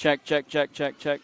Check, check, check, check, check.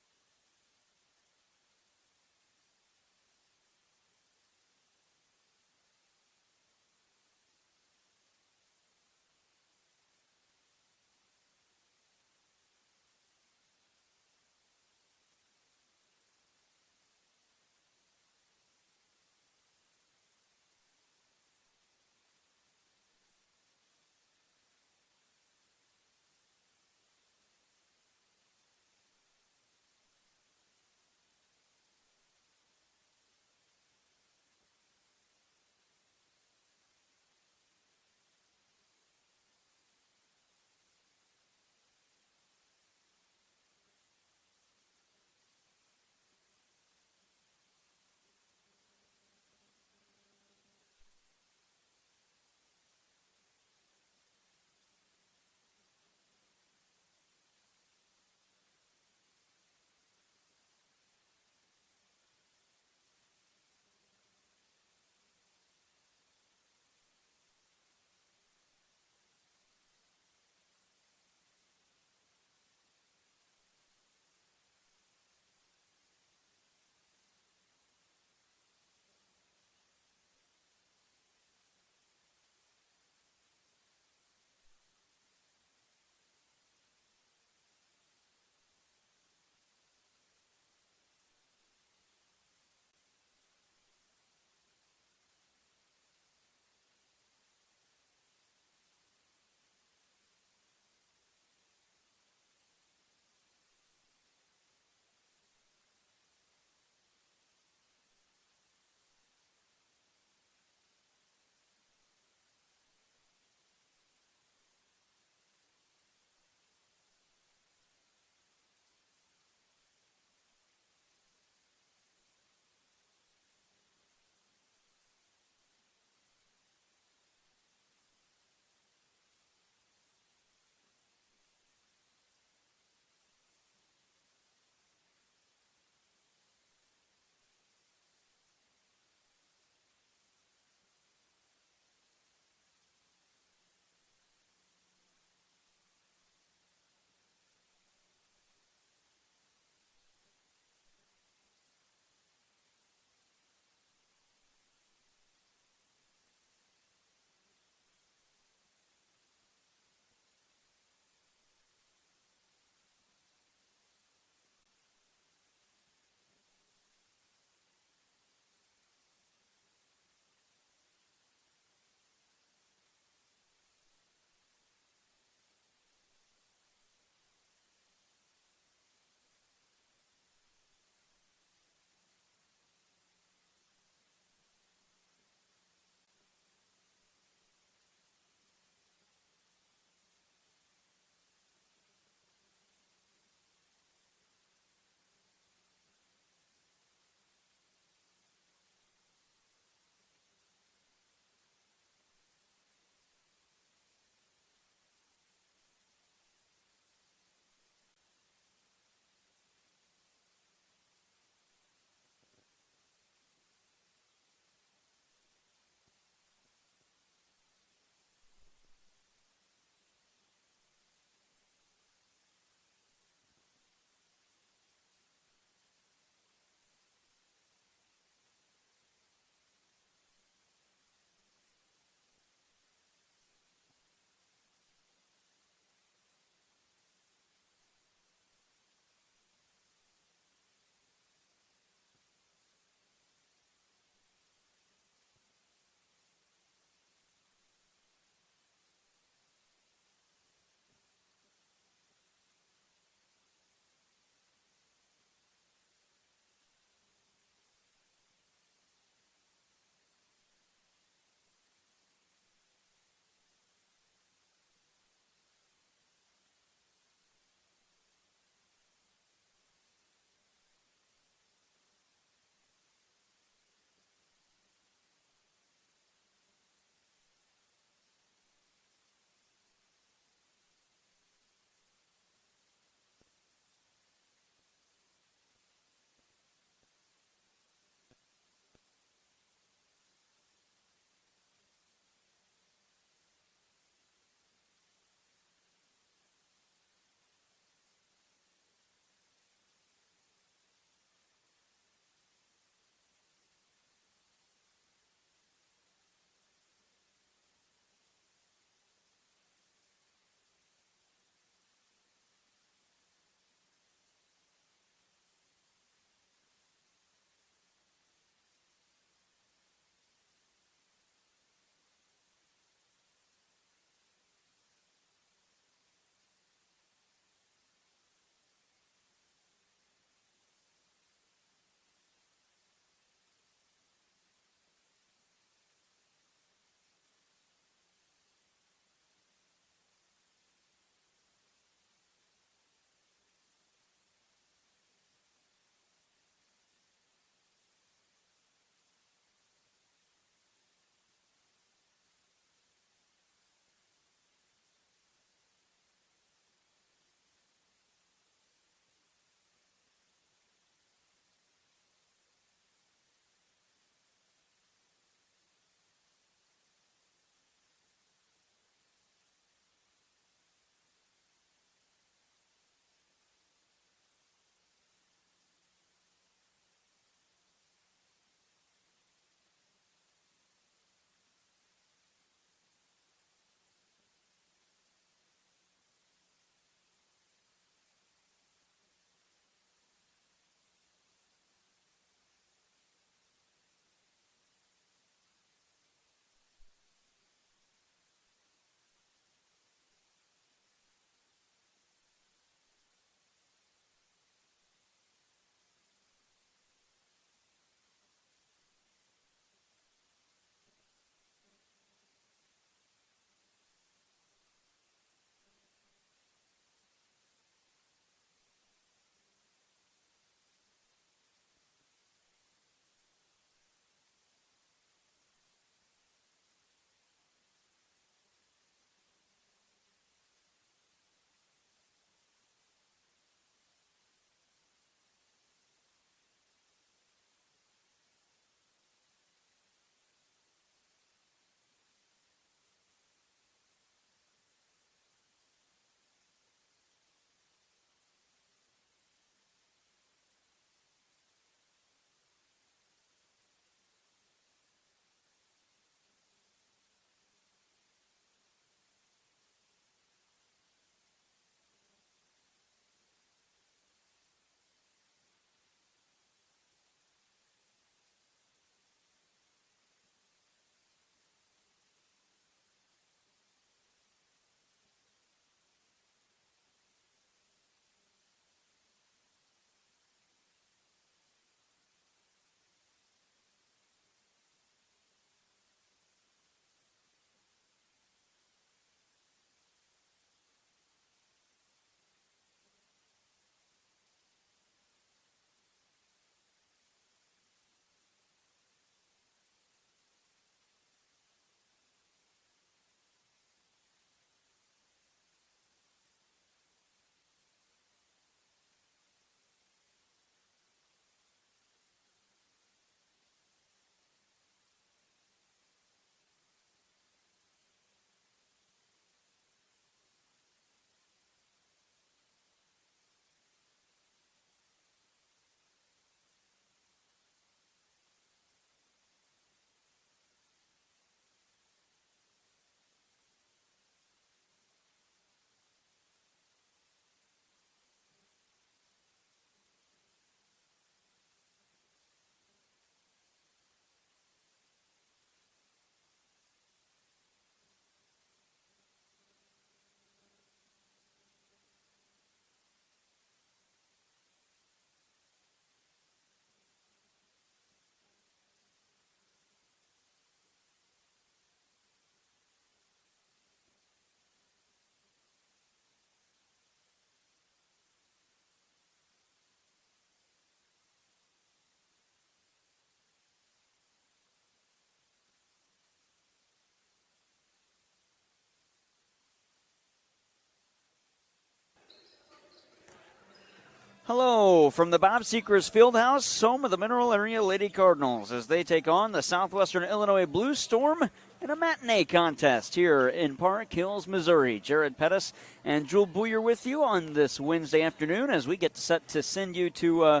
Hello from the Bob Seekers Fieldhouse, home of the Mineral Area Lady Cardinals, as they take on the Southwestern Illinois Blue Storm in a matinee contest here in Park Hills, Missouri. Jared Pettis and Jewel Booyer with you on this Wednesday afternoon as we get set to send you to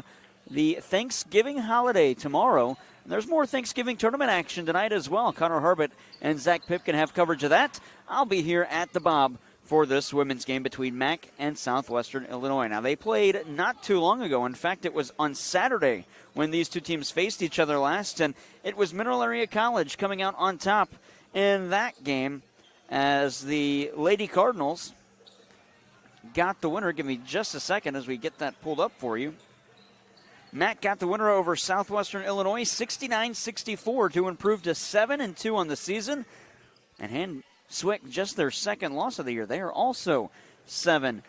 the Thanksgiving holiday tomorrow. And there's more Thanksgiving tournament action tonight as well. Connor Harbert and Zach Pipkin have coverage of that. I'll be here at the Bob for this women's game between Mac and Southwestern Illinois. Now, they played not too long ago. In fact, it was on Saturday when these two teams faced each other last, and it was Mineral Area College coming out on top in that game as the Lady Cardinals got the winner. Give me just a second as we get that pulled up for you. Mac got the winner over Southwestern Illinois, 69-64 to improve to 7-2 on the season, and hand Swick just their second loss of the year. They are also 7-2.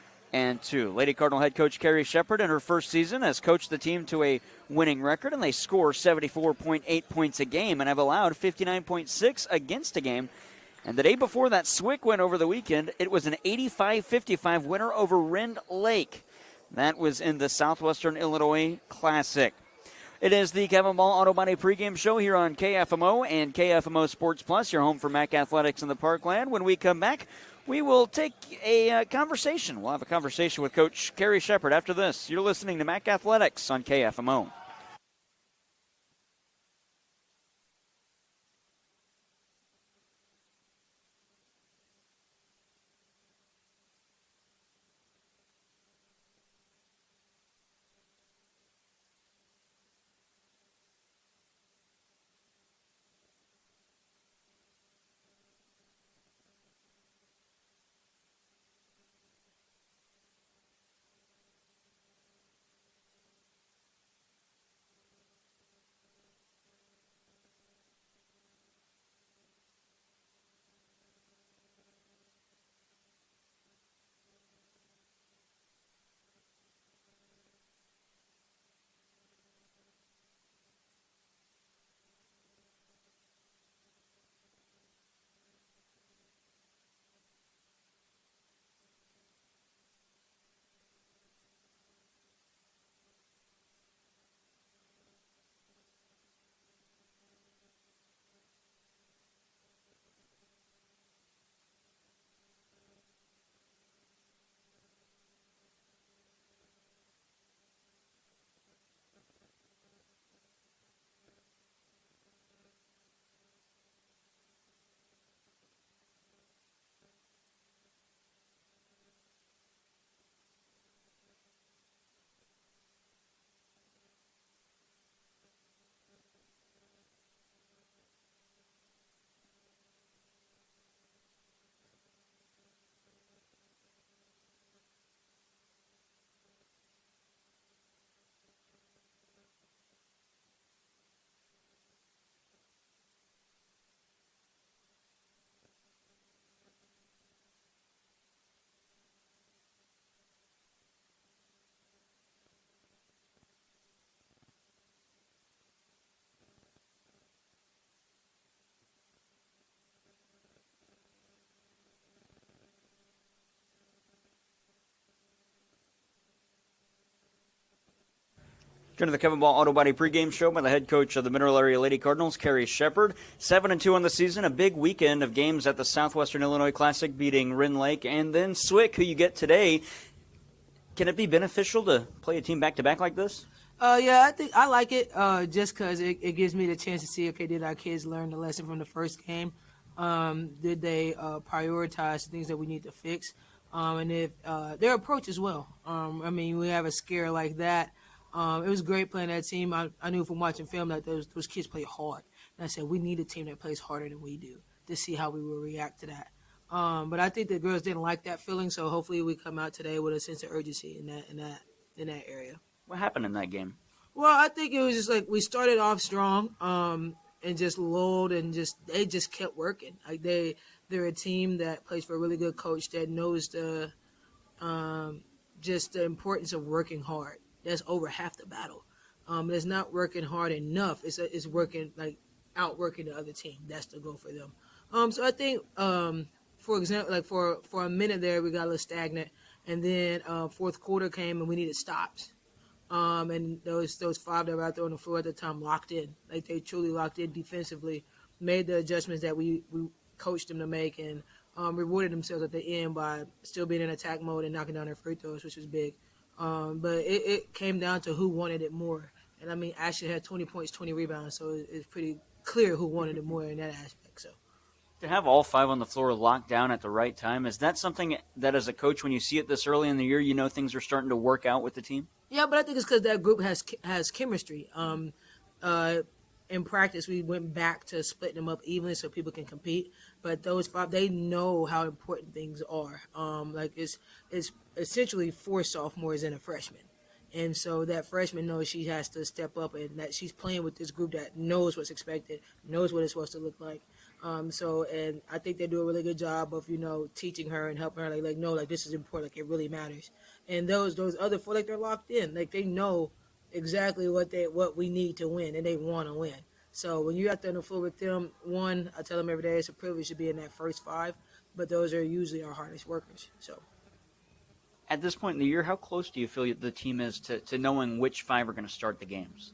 Lady Cardinal head coach Carrie Shepard in her first season has coached the team to a winning record, and they score 74.8 points a game and have allowed 59.6 against a game. And the day before that Swick win over the weekend, it was an 85-55 winner over Rend Lake. That was in the Southwestern Illinois Classic. It is the Kevin Ball Auto Body pregame show here on KFMO and KFMO Sports Plus, your home for MAC Athletics in the Parkland. When we come back, we will take a conversation. We'll have a conversation with Coach Carrie Shepard after this. You're listening to MAC Athletics on KFMO. Turn to the Kevin Ball Auto Body pregame show by the head coach of the Mineral Area Lady Cardinals, Carrie Shepard. 7-2 on the season, a big weekend of games at the Southwestern Illinois Classic, beating Rend Lake and then Swick, who you get today. Can it be beneficial to play a team back-to-back like this? Yeah, I think I like it just because it gives me the chance to see, okay, did our kids learn the lesson from the first game? Did they prioritize the things that we need to fix? And if their approach as well. I mean, we have a scare like that. It was great playing that team. I knew from watching film that those kids play hard. And I said, we need a team that plays harder than we do to see how we will react to that. But I think the girls didn't like that feeling, so hopefully we come out today with a sense of urgency in that area. What happened in that game? Well, I think it was just like we started off strong and just lulled and they just kept working. Like they're a team that plays for a really good coach that knows just the importance of working hard. That's over half the battle. It's not working hard enough. It's working like outworking the other team. That's the goal for them. So I think, for example, like for a minute there, we got a little stagnant, and then fourth quarter came and we needed stops. And those 5 that were out there on the floor at the time locked in. Like, they truly locked in defensively, made the adjustments that we coached them to make, and rewarded themselves at the end by still being in attack mode and knocking down their free throws, which was big. But it came down to who wanted it more. And, I mean, Ashley had 20 points, 20 rebounds, so it's pretty clear who wanted it more in that aspect. So To have all 5 on the floor locked down at the right time, is that something that as a coach, when you see it this early in the year, you know things are starting to work out with the team? yeah, but I think it's because that group has chemistry. In practice, we went back to splitting them up evenly so people can compete. But those 5, they know how important things are. Like it's essentially 4 sophomores and a freshman. And so that freshman knows she has to step up and that she's playing with this group that knows what's expected, knows what it's supposed to look like. And I think they do a really good job of, teaching her and helping her, no, this is important, it really matters. And those other 4, they're locked in. They know exactly what we need to win, and they want to win. So when you're out there on the floor with them, one, I tell them every day it's a privilege to be in that first 5, but those are usually our hardest workers. So At this point in the year, how close do you feel the team is to knowing which 5 are going to start the games?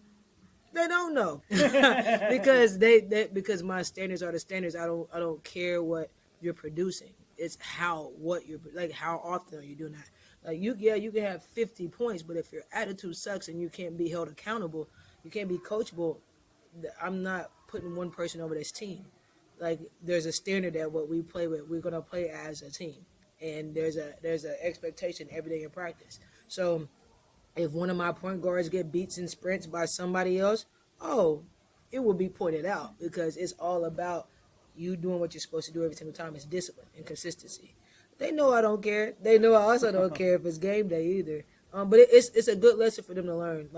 They don't know because because my standards are the standards. I don't care what you're producing. It's how often are you doing that? You can have 50 points, but if your attitude sucks and you can't be held accountable, you can't be coachable. I'm not putting one person over this team. There's a standard that what we play with, we're gonna play as a team, and there's an expectation every day in practice. So if one of my point guards get beats in sprints by somebody else, it will be pointed out because it's all about you doing what you're supposed to do every single time. It's discipline and consistency. They know I don't care. They know I also don't care if it's game day either. But it's a good lesson for them to learn.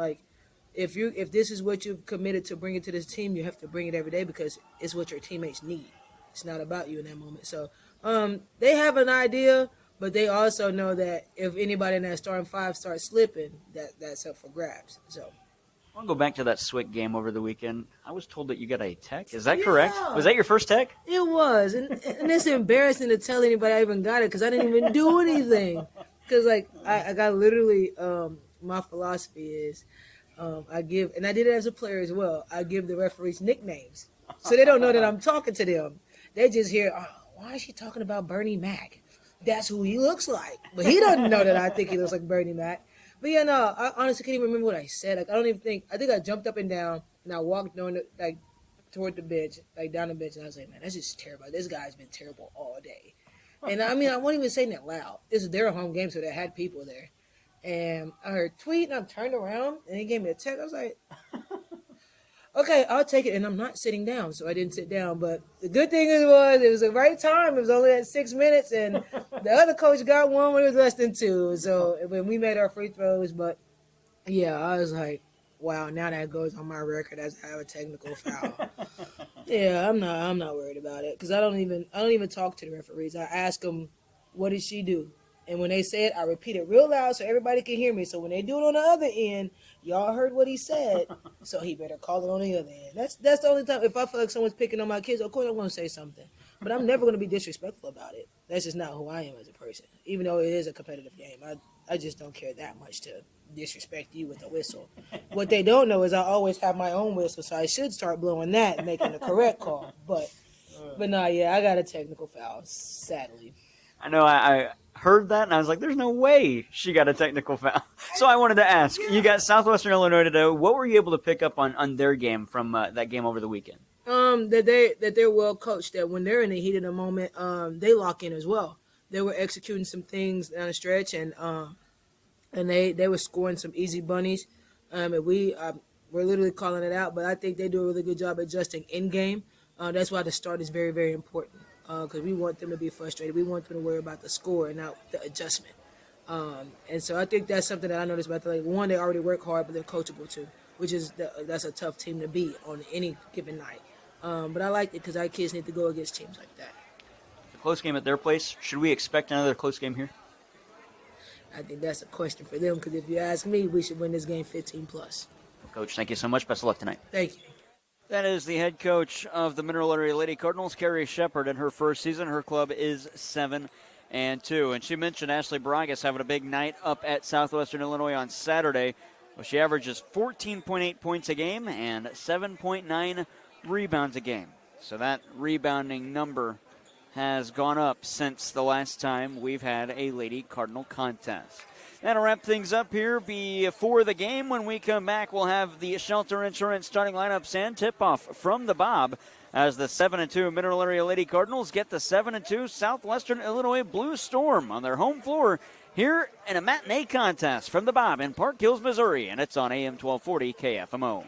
If this is what you've committed to bring it to this team, you have to bring it every day because it's what your teammates need. It's not about you in that moment. So they have an idea, but they also know that if anybody in that starting 5 starts slipping, that's up for grabs. So I'll go back to that Swick game over the weekend. I was told that you got a tech. Is that correct? Was that your first tech? It was, and it's embarrassing to tell anybody I even got it because I didn't even do anything. Because I got literally my philosophy is I give, and I did it as a player as well. I give the referees nicknames, so they don't know that I'm talking to them. They just hear, why is she talking about Bernie Mac? That's who he looks like, but he doesn't know that I think he looks like Bernie Mac. But yeah, no, I honestly can't even remember what I said. I think I jumped up and down and I walked toward the bench, down the bench, and I was like, man, that's just terrible. This guy's been terrible all day. And I mean, I wasn't even saying that loud. This is their home game, so they had people there. And I heard tweet, and I turned around, and he gave me a text. I was like, okay, I'll take it. And I'm not sitting down, so I didn't sit down. But the good thing it was the right time. It was only at 6 minutes, and the other coach got one when it was less than 2. So when we made our free throws, but yeah, I was like, wow, now that goes on my record as I have a technical foul. Yeah, I'm not worried about it because I don't even talk to the referees. I ask them, what did she do? And when they say it, I repeat it real loud so everybody can hear me. So when they do it on the other end, y'all heard what he said, so he better call it on the other end. That's the only time. If I feel like someone's picking on my kids, of course I'm going to say something. But I'm never going to be disrespectful about it. That's just not who I am as a person. Even though it is a competitive game, I just don't care that much to disrespect you with a whistle. What they don't know is I always have my own whistle, so I should start blowing that and making the correct call. But no, yeah, I got a technical foul, sadly. I know I heard that, and I was like, there's no way she got a technical foul. So I wanted to ask, you got Southwestern Illinois today. What were you able to pick up on their game from that game over the weekend? That they're well coached, that when they're in the heat of the moment, they lock in as well. They were executing some things down the stretch, and they were scoring some easy bunnies. And we're literally calling it out, but I think they do a really good job adjusting in-game. That's why the start is very, very important. Because we want them to be frustrated. We want them to worry about the score and not the adjustment. And so I think that's something that I noticed about them. One, they already work hard, but they're coachable too, which is that's a tough team to beat on any given night. But I like it because our kids need to go against teams like that. A close game at their place. Should we expect another close game here? I think that's a question for them because if you ask me, we should win this game 15+. Coach, thank you so much. Best of luck tonight. Thank you. That is the head coach of the Mineral Area Lady Cardinals, Carrie Shepard. In her first season, her club is 7-2. And she mentioned Ashley Bragas having a big night up at Southwestern Illinois on Saturday. Well, she averages 14.8 points a game and 7.9 rebounds a game. So that rebounding number has gone up since the last time we've had a Lady Cardinal contest. That'll wrap things up here before the game. When we come back, we'll have the Shelter Insurance starting lineups and tip-off from the Bob as the 7-2 Mineral Area Lady Cardinals get the 7-2 Southwestern Illinois Blue Storm on their home floor here in a matinee contest from the Bob in Park Hills, Missouri, and it's on AM 1240 KFMO.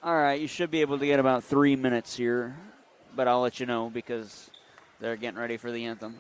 All right, you should be able to get about 3 minutes here, but I'll let you know because they're getting ready for the anthem.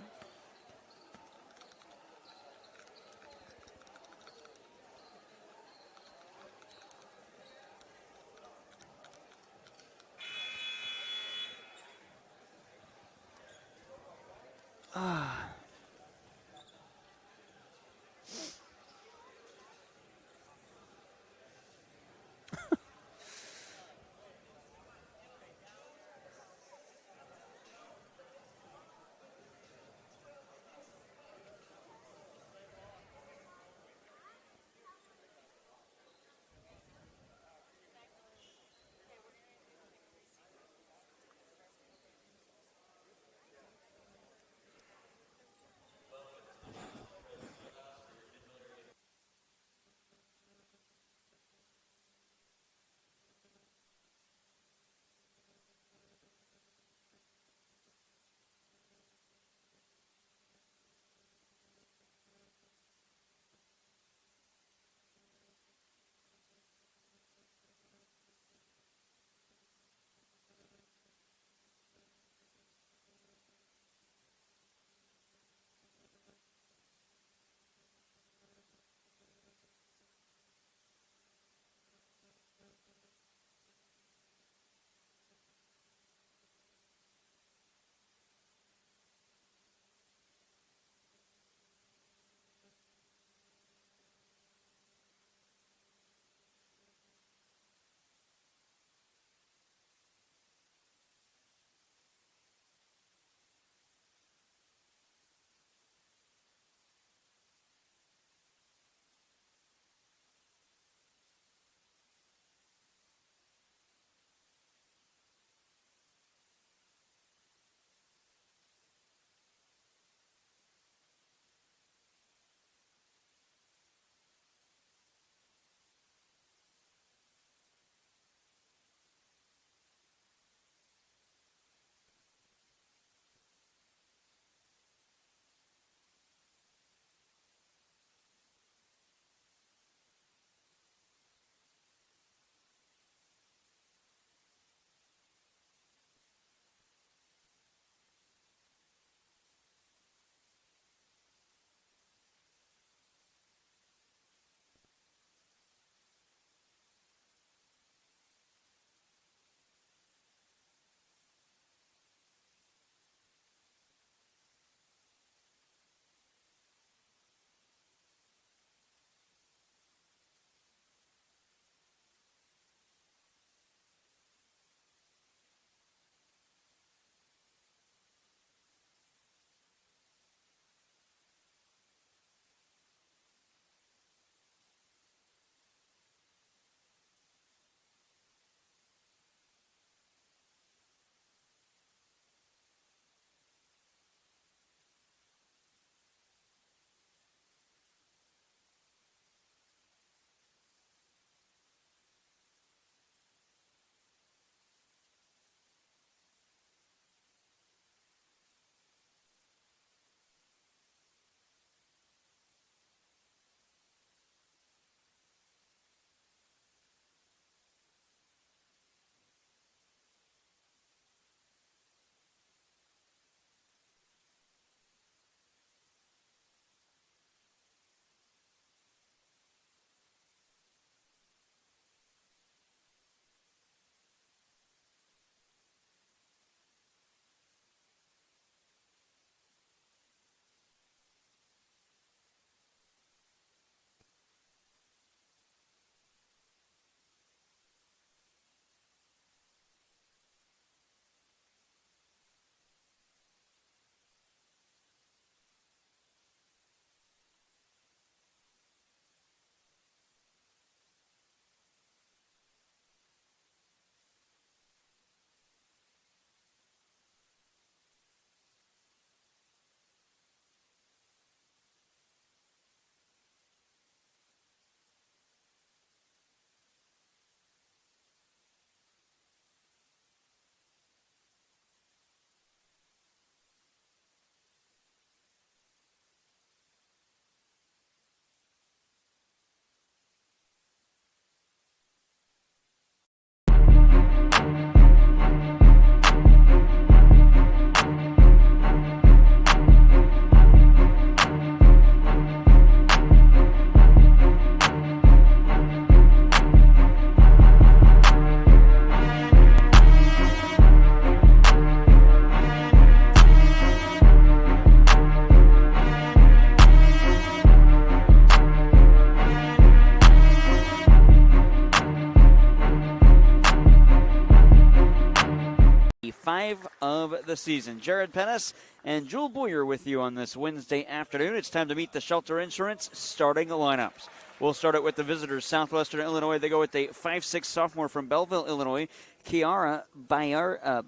5 of the season. Jared Pettis and Jewel Boyer with you on this Wednesday afternoon. It's time to meet the Shelter Insurance starting lineups. We'll start it with the visitors, Southwestern Illinois. They go with a 5'6 sophomore from Belleville, Illinois, Kiara Bayarga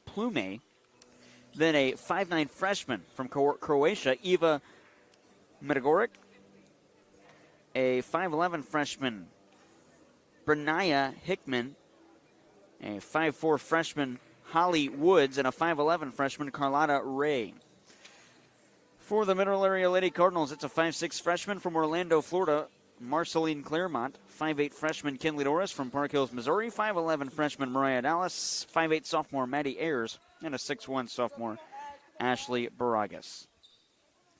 Plume. Then a 5'9 freshman from Croatia, Eva Medagoric. A 5'11 freshman, Brenaya Hickman. A 5'4 freshman, Holly Woods. And a 5'11 freshman, Carlotta Ray. For the Mineral Area Lady Cardinals, it's a 5'6 freshman from Orlando, Florida, Marceline Claremont. 5'8 freshman, Kinley Norris from Park Hills, Missouri. 5'11 freshman, Mariah Dallas. 5'8 sophomore, Maddie Ayers. And a 6'1 sophomore, Ashley Baragas.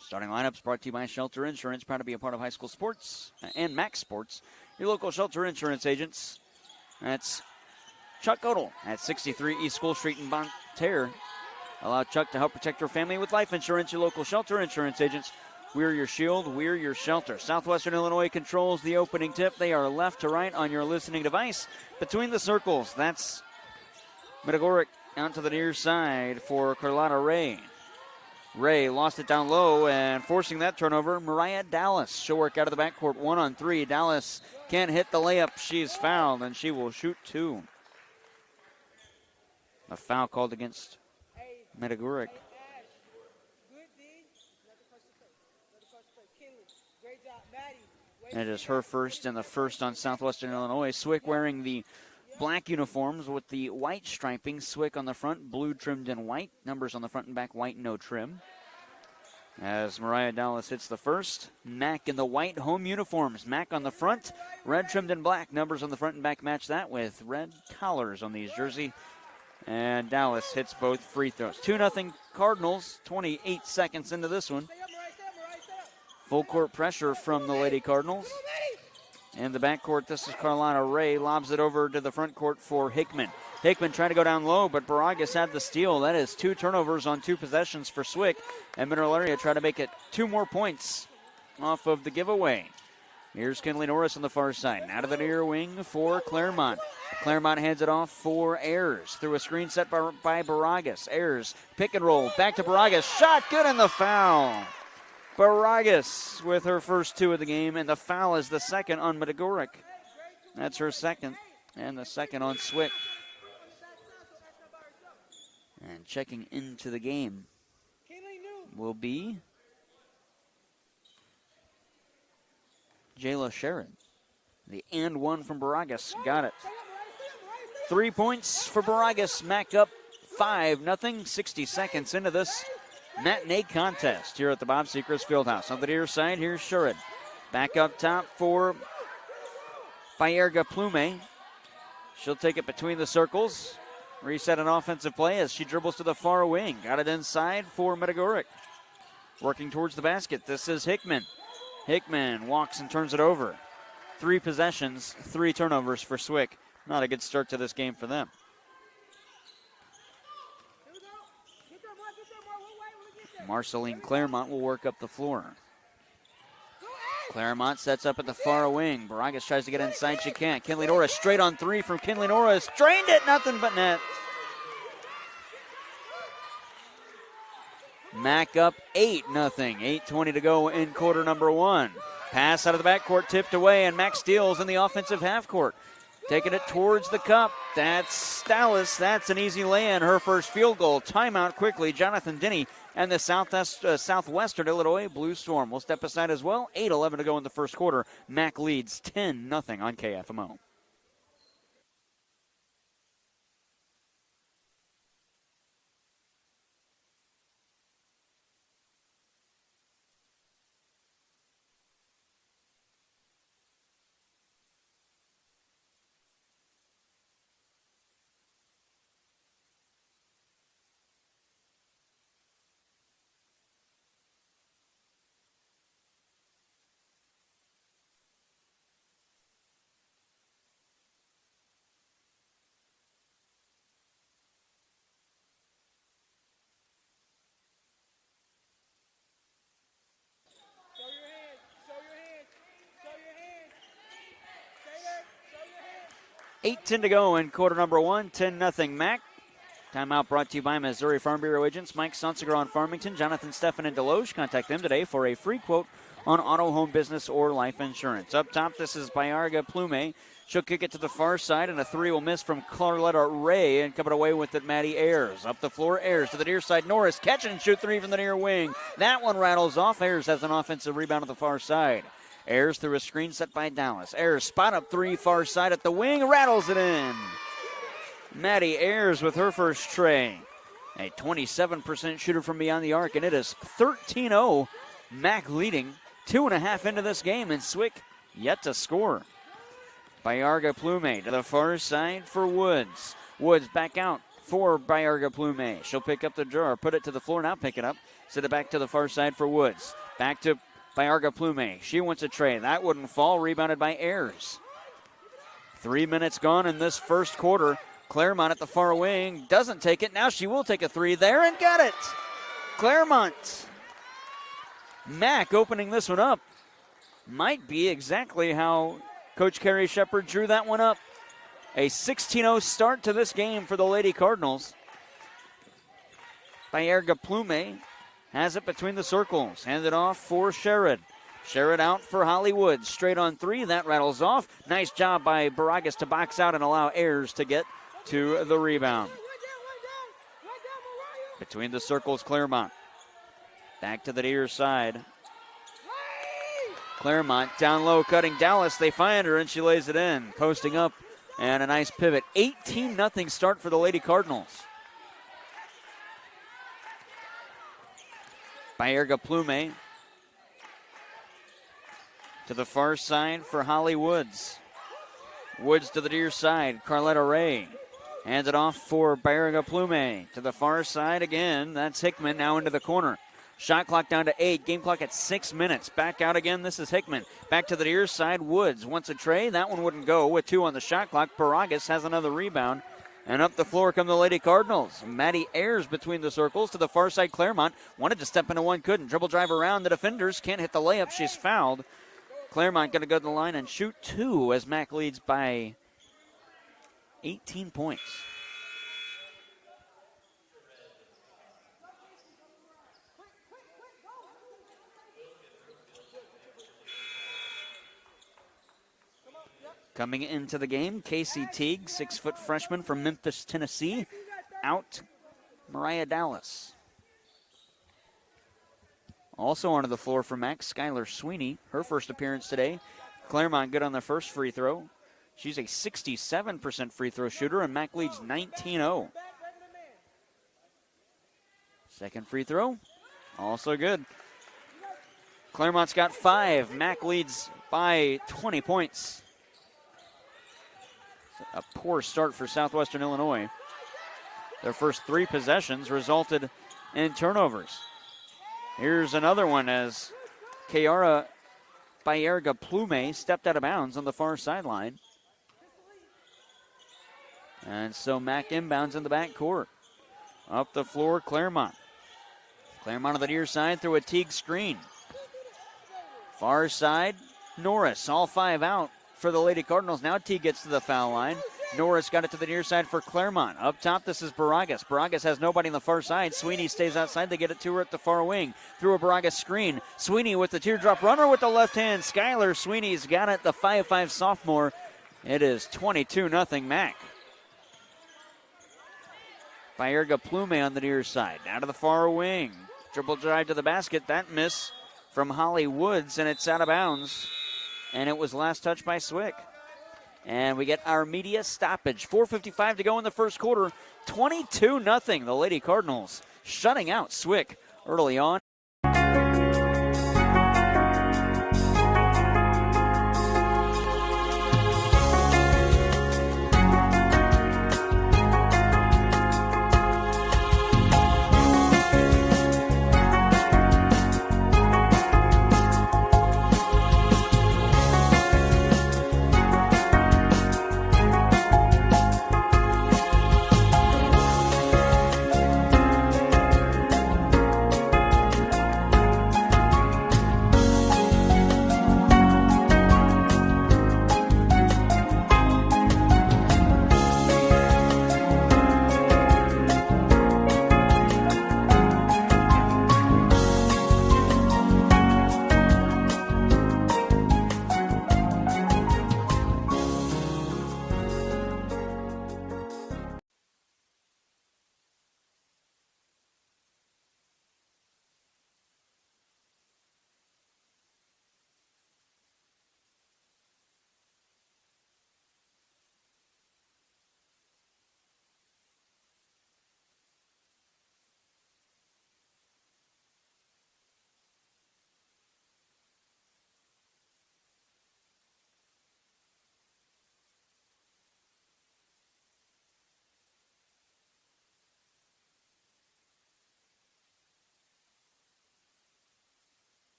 Starting lineups brought to you by Shelter Insurance, proud to be a part of high school sports and Max Sports. Your local Shelter Insurance agents. That's Chuck Odell at 63 East School Street in Bonne Terre. Allow Chuck to help protect your family with life insurance. Your local Shelter Insurance agents. We're your shield. We're your shelter. Southwestern Illinois controls the opening tip. They are left to right on your listening device. Between the circles, that's Medagoric out to the near side for Carlotta Ray. Ray lost it down low and forcing that turnover. Mariah Dallas. She'll work out of the backcourt 1-on-3. Dallas can't hit the layup. She's fouled and she will shoot 2. A foul called against Medagoric. It is her first and the first on Southwestern Illinois. Swick wearing the black uniforms with the white striping. Swick on the front, blue trimmed in white. Numbers on the front and back, white, no trim. As Mariah Dallas hits the first. Mack in the white home uniforms. Mack on the front, red trimmed in black. Numbers on the front and back match that with red collars on these jersey. And Dallas hits both free throws. 2-0 Cardinals, 28 seconds into this one. Full court pressure from the Lady Cardinals. In the backcourt, this is Carlotta Ray. Lobs it over to the front court for Hickman. Hickman trying to go down low, but Baragas had the steal. That is 2 turnovers on 2 possessions for Swick. And Mineral Area try to make it 2 more points off of the giveaway. Here's Kinley Norris on the far side. Out of the near wing for Claremont. Claremont hands it off for Ayers. Through a screen set by Baragas. Ayers, pick and roll. Back to Baragas. Shot good in the foul. Baragas with her first 2 of the game, and the foul is the second on Medagoric. That's her second, and the second on Swick. And checking into the game will be Jayla Sharon. The and 1 from Baragas. Got it. 3 points for Baragas. Mac up 5-0. 60 seconds into this matinee contest here at the Bob Sechrist Fieldhouse. On the near side, here's Shurid. Back up top for Bayerga Plume. She'll take it between the circles. Reset an offensive play as she dribbles to the far wing. Got it inside for Medagoric. Working towards the basket. This is Hickman. Hickman walks and turns it over. 3 possessions, 3 turnovers for Swick. Not a good start to this game for them. Marceline Claremont will work up the floor. Claremont sets up at the far wing. Baragas tries to get inside. She can't. Kinley Norris straight on 3 from Kinley Norris. Drained it. Nothing but net. Mac up 8-0. 8:20 to go in quarter number 1. Pass out of the backcourt, tipped away, and Mac steals in the offensive half court. Taking it towards the cup. That's Dallas. That's an easy lay-in. Her first field goal. Timeout quickly. Jonathan Denny and the Southwestern Illinois Blue Storm will step aside as well. 8:11 to go in the first quarter. Mac leads 10-0 on KFMO. 8:10 to go in quarter number one. 10-0 Mac. Timeout brought to you by Missouri Farm Bureau agents Mike Sonsiger on Farmington, Jonathan Steffen in Deloge. Contact them today for a free quote on auto, home, business, or life insurance. Up top, this is Bayarga Plume. She'll kick it to the far side, and a three will miss from Carletta Ray, and coming away with it, Maddie Ayers. Up the floor, Ayers to the near side. Norris catch and shoot three from the near wing. That one rattles off. Ayers has an offensive rebound at the far side. Ayers through a screen set by Dallas. Ayers spot up three, far side at the wing, rattles it in. Maddie Ayers with her first tray. A 27% shooter from beyond the arc, and it is 13-0. Mac leading 2.5 into this game, and Swick yet to score. Bayarga Plume to the far side for Woods. Woods back out for Bayarga Plume. She'll pick up the draw, put it to the floor, now pick it up. Set it back to the far side for Woods. Back to Bayarga Plume. She wants a tray. That wouldn't fall. Rebounded by Ayers. 3 minutes gone in this first quarter. Claremont at the far wing doesn't take it. Now she will take a three there and got it. Claremont. Mac opening this one up. Might be exactly how Coach Carrie Shepard drew that one up. A 16-0 start to this game for the Lady Cardinals. Bayarga Plume has it between the circles. Handed off for Sherrod. Sherrod out for Hollywood. Straight on three. That rattles off. Nice job by Baragas to box out and allow Ayers to get to the rebound. Between the circles, Claremont. Back to the near side. Claremont down low, cutting Dallas. They find her, and she lays it in. Posting up, and a nice pivot. 18-0 start for the Lady Cardinals. Bayarga Plume to the far side for Holly Woods. Woods to the near side. Carletta Ray hands it off for Bayarga Plume. To the far side again. That's Hickman now into the corner. Shot clock down to 8. Game clock at 6 minutes. Back out again. This is Hickman. Back to the near side. Woods wants a tray. That one wouldn't go with 2 on the shot clock. Baragas has another rebound. And up the floor come the Lady Cardinals. Maddie Ayers between the circles to the far side. Claremont wanted to step into one, couldn't. Dribble drive around the defenders. Can't hit the layup. She's fouled. Claremont going to go to the line and shoot 2 as Mac leads by 18 points. Coming into the game, Casey Teague, 6-foot freshman from Memphis, Tennessee. Out, Mariah Dallas. Also onto the floor for Max, Skylar Sweeney, her first appearance today. Claremont good on the first free throw. She's a 67% free throw shooter, and Mac leads 19-0. Second free throw, also good. Claremont's got 5. Mac leads by 20 points. A poor start for Southwestern Illinois. Their first 3 possessions resulted in turnovers. Here's another one as Kiara Bayarga Plume stepped out of bounds on the far sideline. And so Mac inbounds in the backcourt. Up the floor, Claremont. Claremont on the near side through a Teague screen. Far side, Norris, all 5 out for the Lady Cardinals. Now Teague gets to the foul line. Norris got it to the near side for Claremont. Up top, this is Baragas. Baragas has nobody on the far side. Sweeney stays outside. They get it to her at the far wing. Through a Baragas screen. Sweeney with the teardrop runner with the left hand. Skylar Sweeney's got it, the 5'5 sophomore. It is 22-0 Mac. Bayarga Plume on the near side. Now to the far wing. Triple drive to the basket. That miss from Holly Woods, and it's out of bounds. And it was last touched by Swick. And we get our media stoppage. 4:55 to go in the first quarter. 22-0. The Lady Cardinals shutting out Swick early on.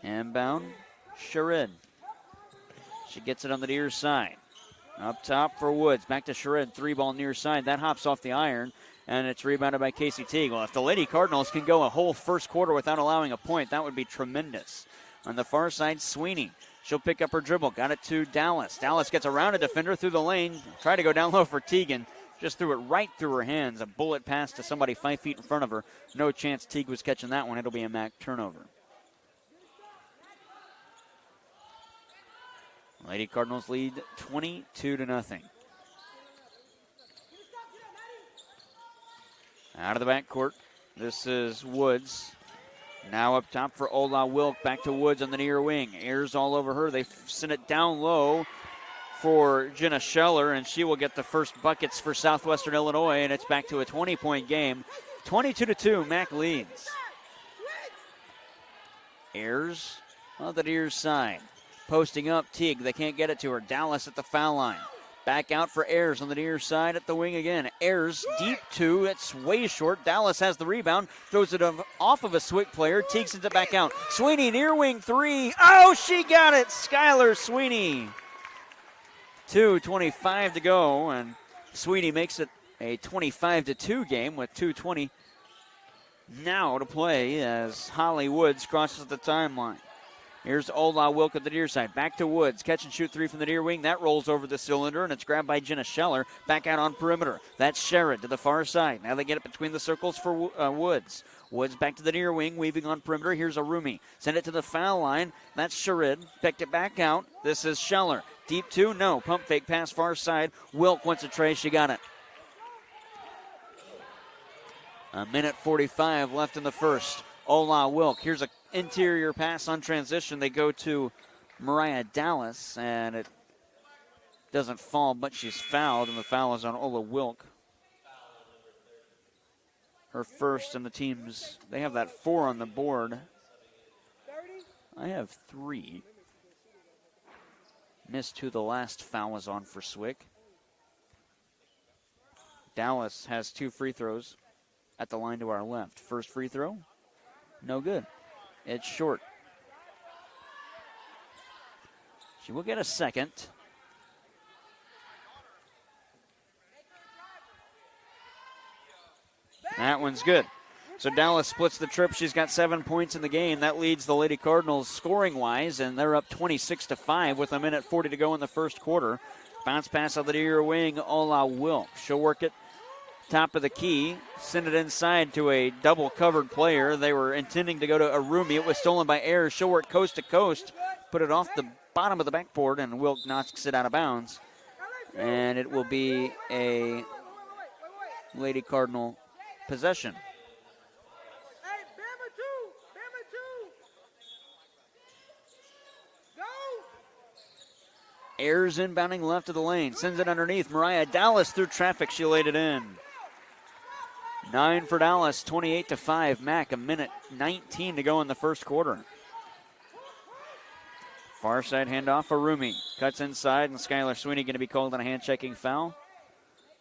Inbound, Sharid. She gets it on the near side. Up top for Woods. Back to Sharid. 3-ball near side. That hops off the iron, and it's rebounded by Casey Teague. Well, if the Lady Cardinals can go a whole first quarter without allowing a point, that would be tremendous. On the far side, Sweeney. She'll pick up her dribble. Got it to Dallas. Dallas gets around a defender through the lane. Try to go down low for Teagan. Just threw it right through her hands. A bullet pass to somebody 5 feet in front of her. No chance Teague was catching that one. It'll be a MAC turnover. Lady Cardinals lead 22-0. Out of the backcourt. This is Woods. Now up top for Ola Wilk. Back to Woods on the near wing. Ayers all over her. They send it down low for Jenna Scheller, and she will get the first buckets for Southwestern Illinois, and it's back to a 20-point game. 22-2, MAC leads. Ayers on the near side. Posting up Teague. They can't get it to her. Dallas at the foul line. Back out for Ayers on the near side at the wing again. Ayers deep two. It's way short. Dallas has the rebound. Throws it off of a Swick player. Teague sends it back out. Sweeney near wing three. Oh, she got it. Skylar Sweeney. 2:25 to go, and Sweeney makes it a 25-2 game with 2:20 now to play as Holly Woods crosses the timeline. Here's Ola Wilk at the near side. Back to Woods. Catch and shoot three from the near wing. That rolls over the cylinder, and it's grabbed by Jenna Scheller. Back out on perimeter. That's Sherrod to the far side. Now they get it between the circles for Woods. Woods back to the near wing, weaving on perimeter. Here's Arumi. Send it to the foul line. That's Sherrod. Picked it back out. This is Scheller. Deep two, no. Pump fake pass far side. Wilk wants a tray. She got it. A minute 45 left in the first. Ola Wilk. Here's a interior pass on transition. They go to Mariah Dallas, and it doesn't fall, but she's fouled, and the foul is on Ola Wilk. Her first, and the team's, they have that 4 on the board. I have 3. Missed who the last foul was on for Swick. Dallas has 2 free throws at the line to our left. First free throw, no good. It's short. She will get a second. That one's good. So Dallas splits the trip. She's got 7 points in the game. That leads the Lady Cardinals scoring-wise, and they're up 26-5 with a minute 40 to go in the first quarter. Bounce pass on the near wing, Ola Wilk. She'll work it top of the key, send it inside to a double-covered player. They were intending to go to Arumi. It was stolen by Ayers. She'll work coast to coast, put it off the bottom of the backboard, and Wilk knocks it out of bounds. And it will be a Lady Cardinal possession. Ayers inbounding left of the lane. Sends it underneath. Mariah Dallas through traffic. She laid it in. 9 for Dallas, 28-5. MAC, a minute 19 to go in the first quarter. Far side handoff for Arumi. Cuts inside, and Skylar Sweeney going to be called on a hand-checking foul.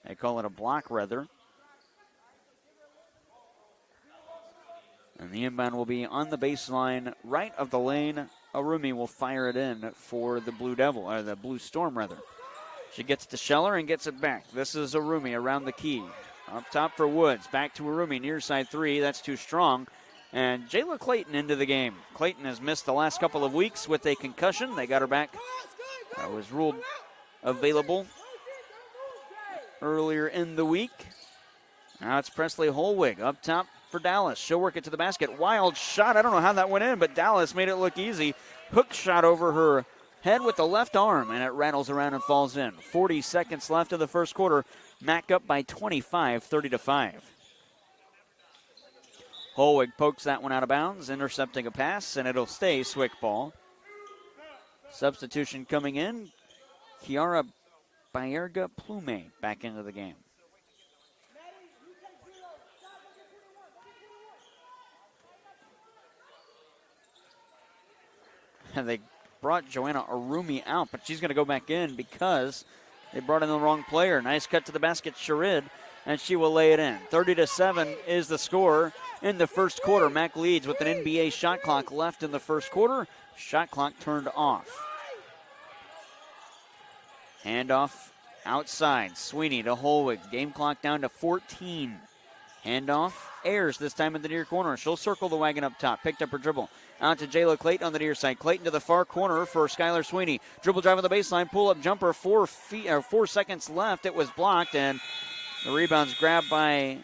They call it a block, rather. And the inbound will be on the baseline right of the lane. Arumi will fire it in for the the Blue Storm, rather. She gets to Scheller and gets it back. This is Arumi around the key. Up top for Woods. Back to Arumi, near side 3. That's too strong. And Jayla Clayton into the game. Clayton has missed the last couple of weeks with a concussion. They got her back. Was ruled available earlier in the week. Now it's Presley Holwig up top for Dallas. She'll work it to the basket. Wild shot. I don't know how that went in, but Dallas made it look easy. Hook shot over her head with the left arm, and it rattles around and falls in. 40 seconds left of the first quarter. MAC up by 25, 30-5. Holwig pokes that one out of bounds, intercepting a pass, and it'll stay Swick ball. Substitution coming in. Kiara Bayerga Plume back into the game. And they brought Joanna Arumi out, but she's going to go back in because they brought in the wrong player. Nice cut to the basket, Sharid. and she will lay it in. 30-7 is the score in the first quarter. Mac leads with an NBA shot clock left in the first quarter. Shot clock turned off. Handoff outside. Sweeney to Holwig. Game clock down to 14. Handoff. Ayers this time in the near corner. She'll circle the wagon up top. Picked up her dribble. Out to Jayla Clayton on the near side. Clayton to the far corner for Skylar Sweeney. Dribble drive on the baseline. Pull up jumper. 4 seconds left. It was blocked, and the rebound's grabbed by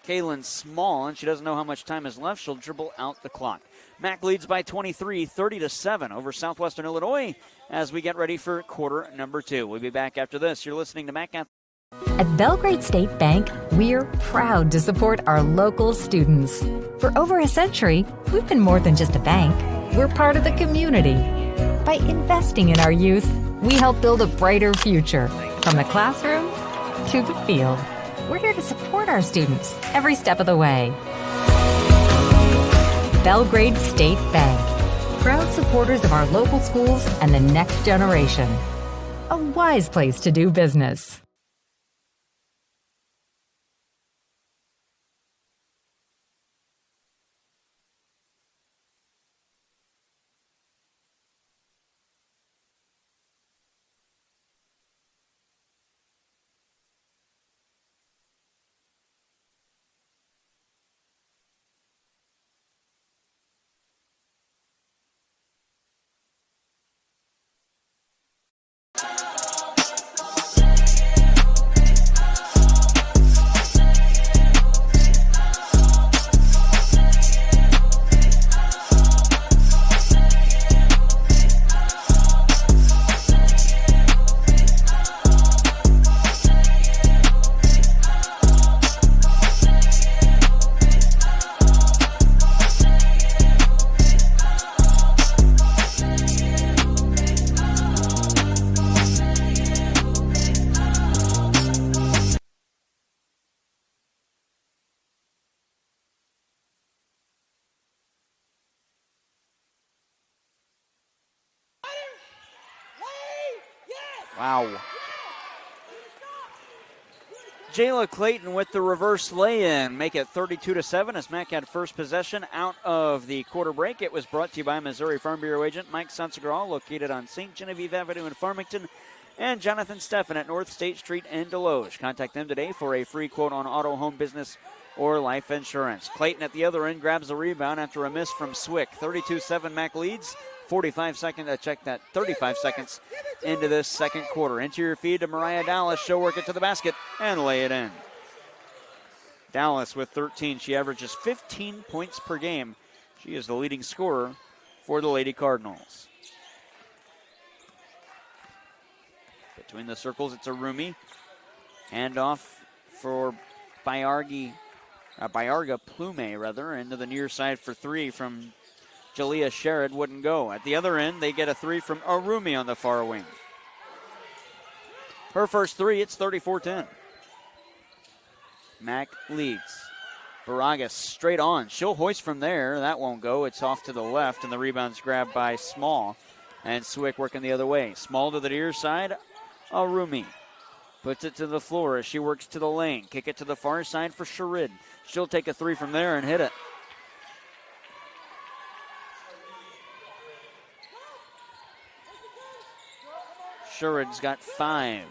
Kaylin Small, and she doesn't know how much time is left. She'll dribble out the clock. Mac leads by 23, 30-7 over Southwestern Illinois as we get ready for quarter number 2. We'll be back after this. You're listening to Mac Athletic. At Belgrade State Bank, we're proud to support our local students. For over a century, we've been more than just a bank. We're part of the community. By investing in our youth, we help build a brighter future, from the classroom to the field. We're here to support our students every step of the way. Belgrade State Bank, proud supporters of our local schools and the next generation. A wise place to do business. Wow. Jayla Clayton with the reverse lay-in. Make it 32-7 as Mac had first possession out of the quarter break. It was brought to you by Missouri Farm Bureau agent Mike Sansegraw, located on St. Genevieve Avenue in Farmington, and Jonathan Steffen at North State Street in Deloge. Contact them today for a free quote on auto, home, business, or life insurance. Clayton at the other end grabs the rebound after a miss from Swick. 32-7 Mac leads. 35 seconds into this second quarter. Interior feed to Mariah Dallas. She'll work it to the basket and lay it in. Dallas with 13. She averages 15 points per game. She is the leading scorer for the Lady Cardinals. Between the circles, it's a Rumi. Handoff for Bayarga Plume, into the near side for three from Jalea Sherrod. Wouldn't go. At the other end, they get a three from Arumi on the far wing. Her first three, it's 34-10. Mac leads. Baragas straight on. She'll hoist from there. That won't go. It's off to the left, and the rebound's grabbed by Small. And Swick working the other way. Small to the near side. Arumi puts it to the floor as she works to the lane. Kick it to the far side for Sherrod. She'll take a three from there and hit it. Sherrod's got 5.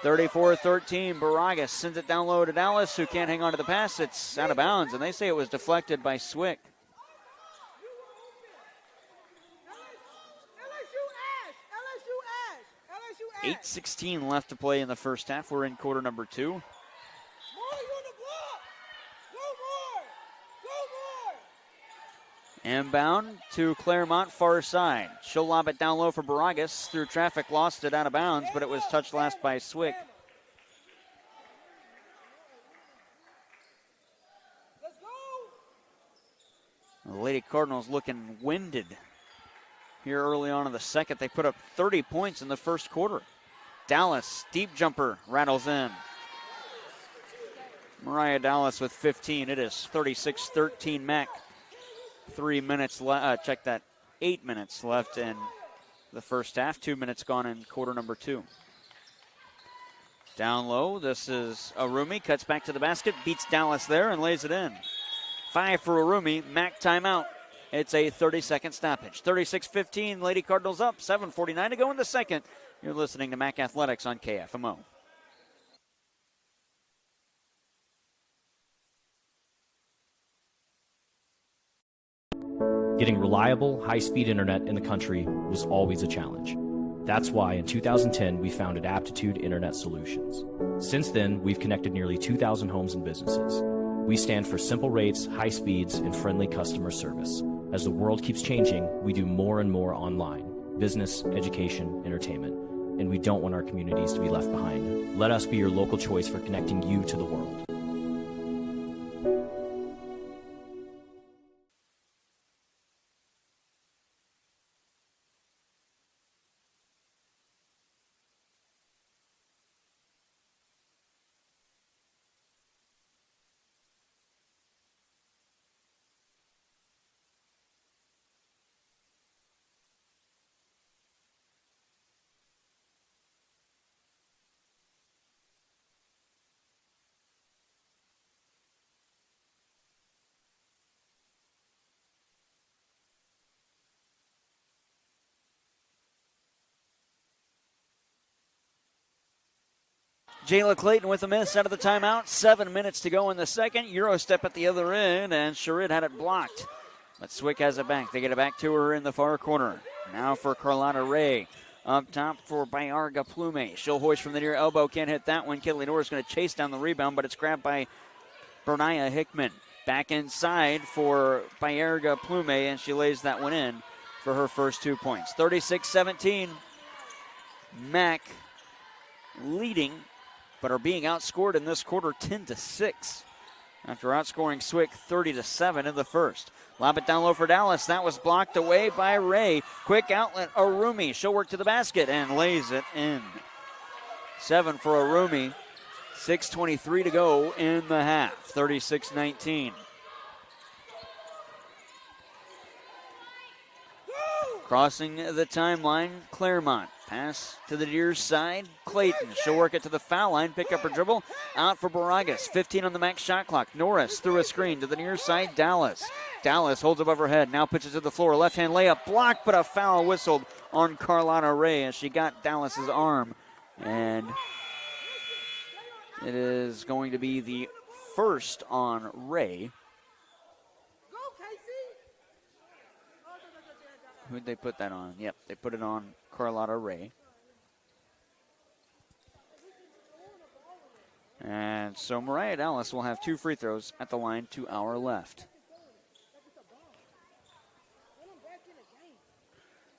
34-13. Baragas sends it down low to Dallas, who can't hang on to the pass. It's out of bounds, and they say it was deflected by Swick. 8:16 left to play in the first half. We're in quarter number 2. Inbound to Claremont, far side. She'll lob it down low for Baragas. Through traffic, lost it out of bounds, but it was touched last by Swick. The Lady Cardinals looking winded here early on in the second. They put up 30 points in the first quarter. Dallas, deep jumper, rattles in. Mariah Dallas with 15. It is 36-13 Mac. 3 minutes left. 8 minutes left in the first half. 2 minutes gone in quarter number 2. Down low, this is Arumi, cuts back to the basket, beats Dallas there and lays it in. 5 for Arumi, Mac timeout. It's a 30-second stoppage. 36-15, Lady Cardinals up, 7:49 to go in the second. You're listening to Mac Athletics on KFMO. Getting reliable, high-speed internet in the country was always a challenge. That's why in 2010 we founded Aptitude Internet Solutions. Since then, we've connected nearly 2,000 homes and businesses. We stand for simple rates, high speeds, and friendly customer service. As the world keeps changing, we do more and more online: business, education, entertainment. And we don't want our communities to be left behind. Let us be your local choice for connecting you to the world. Jayla Clayton with a miss out of the timeout. 7 minutes to go in the second. Euro step at the other end, and Sherrod had it blocked. But Swick has it back. They get it back to her in the far corner. Now for Carlotta Ray. Up top for Bayarga Plume. She'll hoist from the near elbow. Can't hit that one. Kinley Norris going to chase down the rebound, but it's grabbed by Bernia Hickman. Back inside for Bayarga Plume, and she lays that one in for her first 2 points. 36-17. Mac leading, but are being outscored in this quarter 10-6 after outscoring Swick 30-7 in the first. Lob it down low for Dallas. That was blocked away by Ray. Quick outlet, Arumi. She'll work to the basket and lays it in. 7 for Arumi. 6:23 to go in the half. 36-19. Crossing the timeline, Claremont. Pass to the near side, Clayton. She'll work it to the foul line, pick up her dribble, out for Baragas. 15 on the max shot clock. Norris through a screen to the near side, Dallas. Dallas holds above her head, now pitches to the floor. Left-hand layup blocked, but a foul whistled on Carlotta Ray as she got Dallas's arm. And it is going to be the first on Ray. Who'd they put that on? Yep, they put it on Carlotta Ray. And so Mariah Dallas will have 2 free throws at the line, 2 hours left.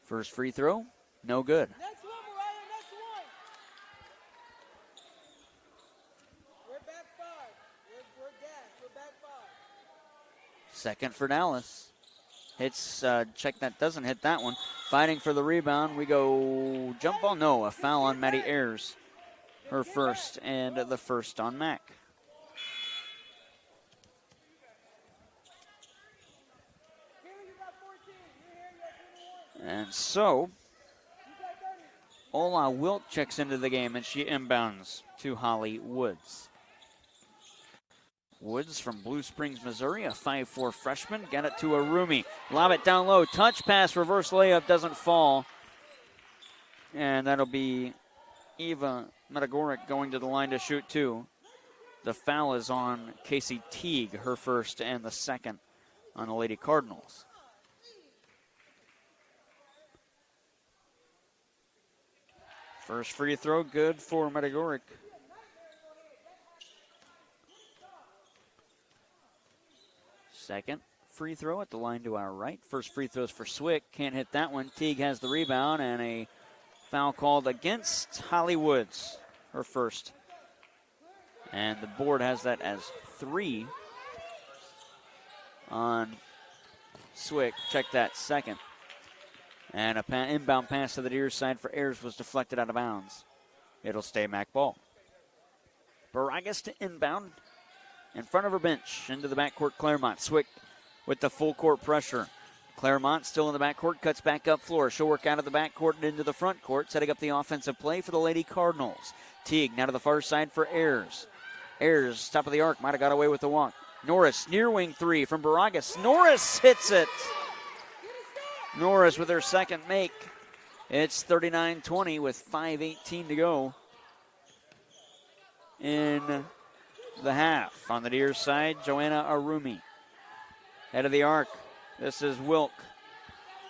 First free throw, no good. Next one, Mariah, next one. We're back 5. We're gassed. We're back 5. Second for Dallas. Hits, check that, doesn't hit that one. Fighting for the rebound. We go jump ball. No, a foul on Maddie Ayers. Her first, and the first on Mac. And so, Ola Wilt checks into the game, and she inbounds to Holly Woods. Woods from Blue Springs, Missouri, a 5'4 freshman. Got it to Arumi. Lob it down low. Touch pass, reverse layup, doesn't fall. And that'll be Eva Metagoric going to the line to shoot 2. The foul is on Casey Teague, her first and the second on the Lady Cardinals. First free throw, good for Metagoric. Second free throw at the line to our right. First free throws for Swick. Can't hit that one. Teague has the rebound, and a foul called against Holly Woods, her first. And the board has that as 3 on Swick. Check that, second. And a inbound pass to the near side for Ayers was deflected out of bounds. It'll stay Mac ball. Baragas to inbound. In front of her bench, into the backcourt, Claremont. Swick with the full court pressure. Claremont still in the backcourt, cuts back up floor. She'll work out of the backcourt and into the front court, setting up the offensive play for the Lady Cardinals. Teague now to the far side for Ayers. Ayers, top of the arc, might have got away with the walk. Norris, near wing three from Baragas. Norris hits it. Norris with her second make. It's 39-20 with 5:18 to go in the half. On the near side, Joanna Arumi. Head of the arc. This is Wilk.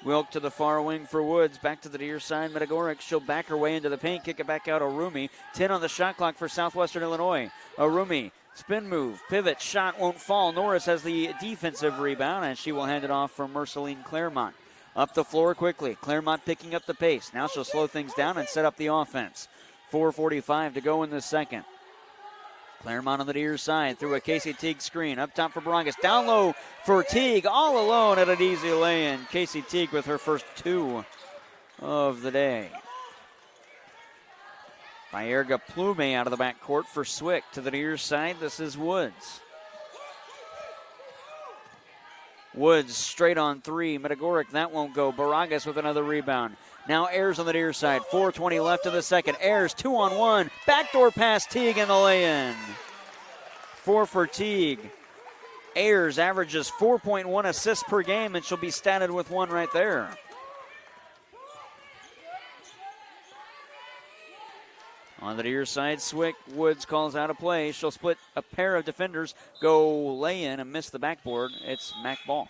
Wilk to the far wing for Woods. Back to the near side, Medagoric. She'll back her way into the paint, kick it back out. Arumi. 10 on the shot clock for Southwestern Illinois. Arumi, spin move, pivot, shot won't fall. Norris has the defensive rebound, and she will hand it off for Merceline Claremont. Up the floor quickly. Claremont picking up the pace. Now she'll slow things down and set up the offense. 4:45 to go in the second. Claremont on the near side through a Casey Teague screen. Up top for Baragas. Down low for Teague. All alone at an easy lay-in. Casey Teague with her first 2 of the day. Bayerga Plume out of the backcourt for Swick. To the near side, this is Woods. Woods straight on 3. Medagoric, that won't go. Baragas with another rebound. Now Ayers on the near side. 4:20 left in the second. Ayers 2-on-1. Backdoor pass, Teague in the lay-in. 4 for Teague. Ayers averages 4.1 assists per game, and she'll be statted with 1 right there. On the near side, Swick. Woods calls out a play. She'll split a pair of defenders, go lay-in and miss the backboard. It's Mac ball.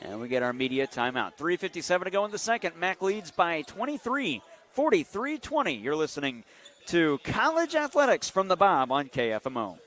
And we get our media timeout. 3:57 to go in the second. Mac leads by 23, 43-20. You're listening to College Athletics from the Bob on KFMO.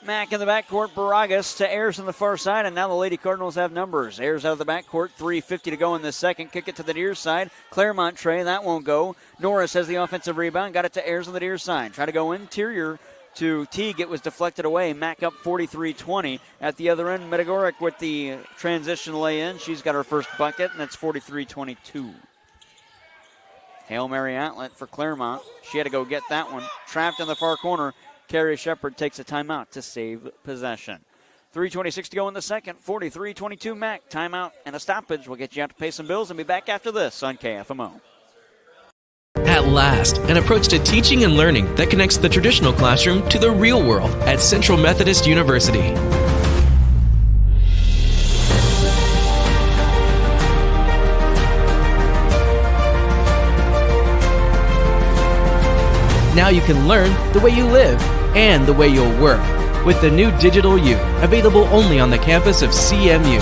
Mack in the backcourt, Baragas to Ayers on the far side, and now the Lady Cardinals have numbers. Ayers out of the backcourt, 3:50 to go in the second. Kick it to the near side. Claremont tray, that won't go. Norris has the offensive rebound, got it to Ayers on the near side. Try to go interior to Teague, it was deflected away. Mack up 43-20. At the other end, Medagoric with the transition lay-in. She's got her first bucket, and it's 43-22. Hail Mary outlet for Claremont. She had to go get that one. Trapped in the far corner. Carrie Shepard takes a timeout to save possession. 3:26 to go in the second. 43-22 Mac. Timeout and a stoppage. We'll get you out to pay some bills and be back after this on KFMO. At last, an approach to teaching and learning that connects the traditional classroom to the real world at Central Methodist University. Now you can learn the way you live and the way you'll work with the new Digital U, available only on the campus of CMU.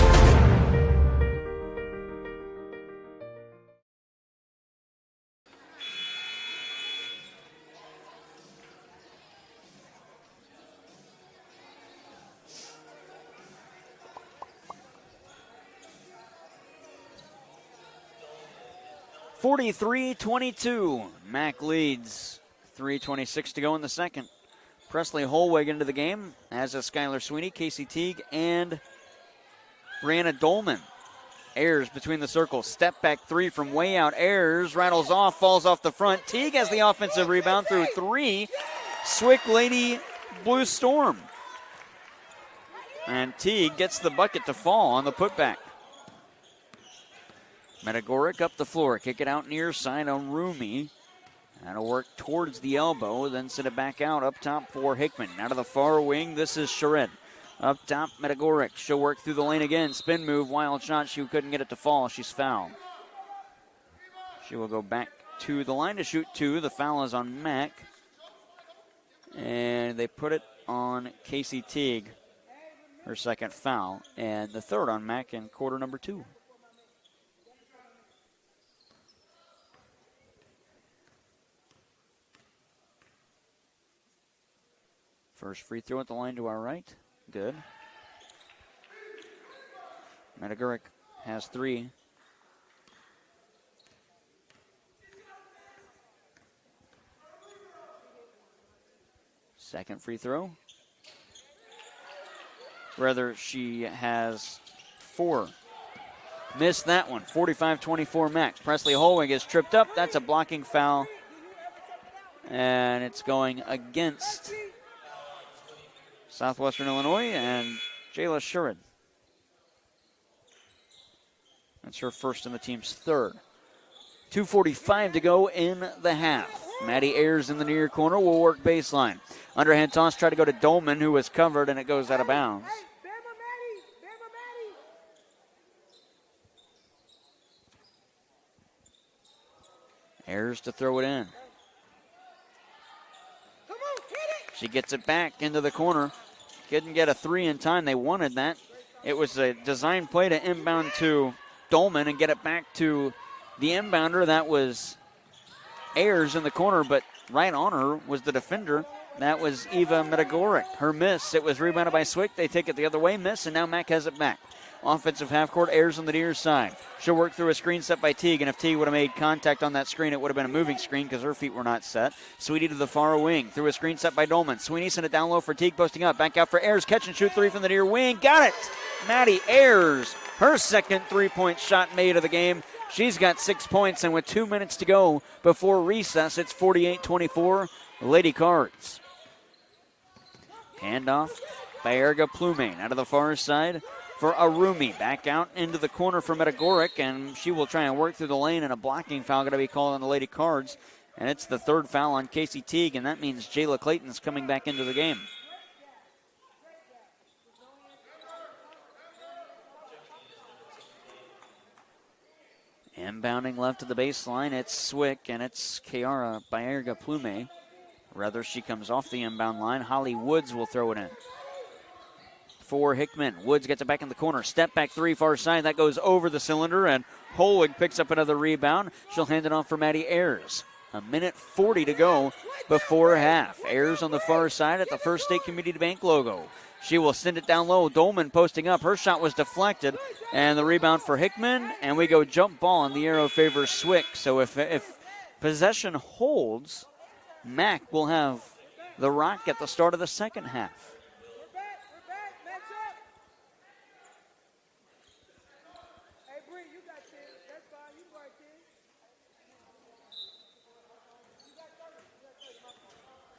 (43-22). Mac leads. 3:26 to go in the second. Presley Holweg into the game, as is Skylar Sweeney, Casey Teague, and Brianna Dolman. Ayers between the circles. Step back three from way out. Ayers rattles off, falls off the front. Teague has the offensive rebound through 3. Swick Lady Blue Storm. And Teague gets the bucket to fall on the putback. Medagoric up the floor. Kick it out near side on Rumi. That'll work towards the elbow, then send it back out up top for Hickman. Out of the far wing, this is Shared. Up top, Medagoric. She'll work through the lane again. Spin move, wild shot. She couldn't get it to fall. She's fouled. She will go back to the line to shoot two. The foul is on Mack. And they put it on Casey Teague, her second foul. And the third on Mack in quarter number 2. First free throw at the line to our right. Good. Medagoric has 3. Second free throw. Rather, she has 4. Missed that one. 45-24 Max. Presley Holwig is tripped up. That's a blocking foul. And it's going against Southwestern Illinois and Jayla Shurin. That's her first and the team's third. 2:45 to go in the half. Maddie Ayers in the near corner will work baseline. Underhand toss, try to go to Dolman, who was covered, and it goes out of bounds. Ayers to throw it in. She gets it back into the corner. Couldn't get a 3 in time. They wanted that. It was a design play to inbound to Dolman and get it back to the inbounder. That was Ayers in the corner, but right on her was the defender. That was Eva Medagoric. Her miss. It was rebounded by Swick. They take it the other way, miss, and now Mack has it back. Offensive half court, Ayers on the near side. She'll work through a screen set by Teague, and if Teague would have made contact on that screen, it would have been a moving screen because her feet were not set. Sweeney to the far wing, through a screen set by Dolman. Sweeney sent it down low for Teague, posting up. Back out for Ayers, catch and shoot 3 from the near wing. Got it! Maddie Ayers, her second three-point shot made of the game. She's got 6 points, and with 2 minutes to go before recess, it's 48-24, Lady Cards. Handoff by Erga Plumane out of the far side for Arumi. Back out into the corner for Medagoric, and she will try and work through the lane, and a blocking foul going to be called on the Lady Cards. And it's the third foul on Casey Teague, and that means Jayla Clayton's coming back into the game. Inbounding left of the baseline, it's Swick, and it's Kiara Bayerga Plume. Rather, she comes off the inbound line. Holly Woods will throw it in. For Hickman. Woods gets it back in the corner. Step back 3 far side. That goes over the cylinder, and Holwig picks up another rebound. She'll hand it off for Maddie Ayers. 1:40 to go before half. Ayers on the far side at the First State Community Bank logo. She will send it down low. Dolman posting up. Her shot was deflected, and the rebound for Hickman, and we go jump ball, and the arrow favors Swick. So if possession holds, Mack will have the rock at the start of the second half.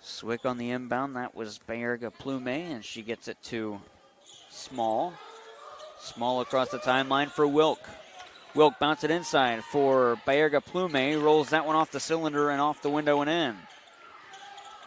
Swick on the inbound. That was Bayerga Plume, and she gets it to Small. Small across the timeline for Wilk. Wilk bounce it inside for Bayerga Plume. Rolls that one off the cylinder and off the window and in.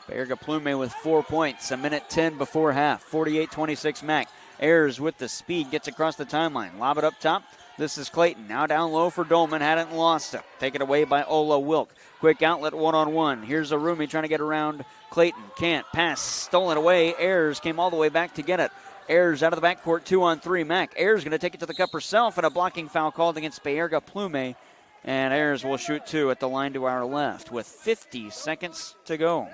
Bayerga Plume with 4 points. 1:10 before half. 48-26 Mack. Ayers with the speed. Gets across the timeline. Lob it up top. This is Clayton. Now down low for Dolman. Hadn't lost it. Taken away by Ola Wilk. Quick outlet one-on-one. Here's Arumi trying to get around Clayton. Can't. Pass. Stolen away. Ayers came all the way back to get it. Ayers out of the backcourt. 2-on-3. Mack. Ayers going to take it to the cup herself, and a blocking foul called against Bayerga Plume. And Ayers will shoot 2 at the line to our left with 50 seconds to go.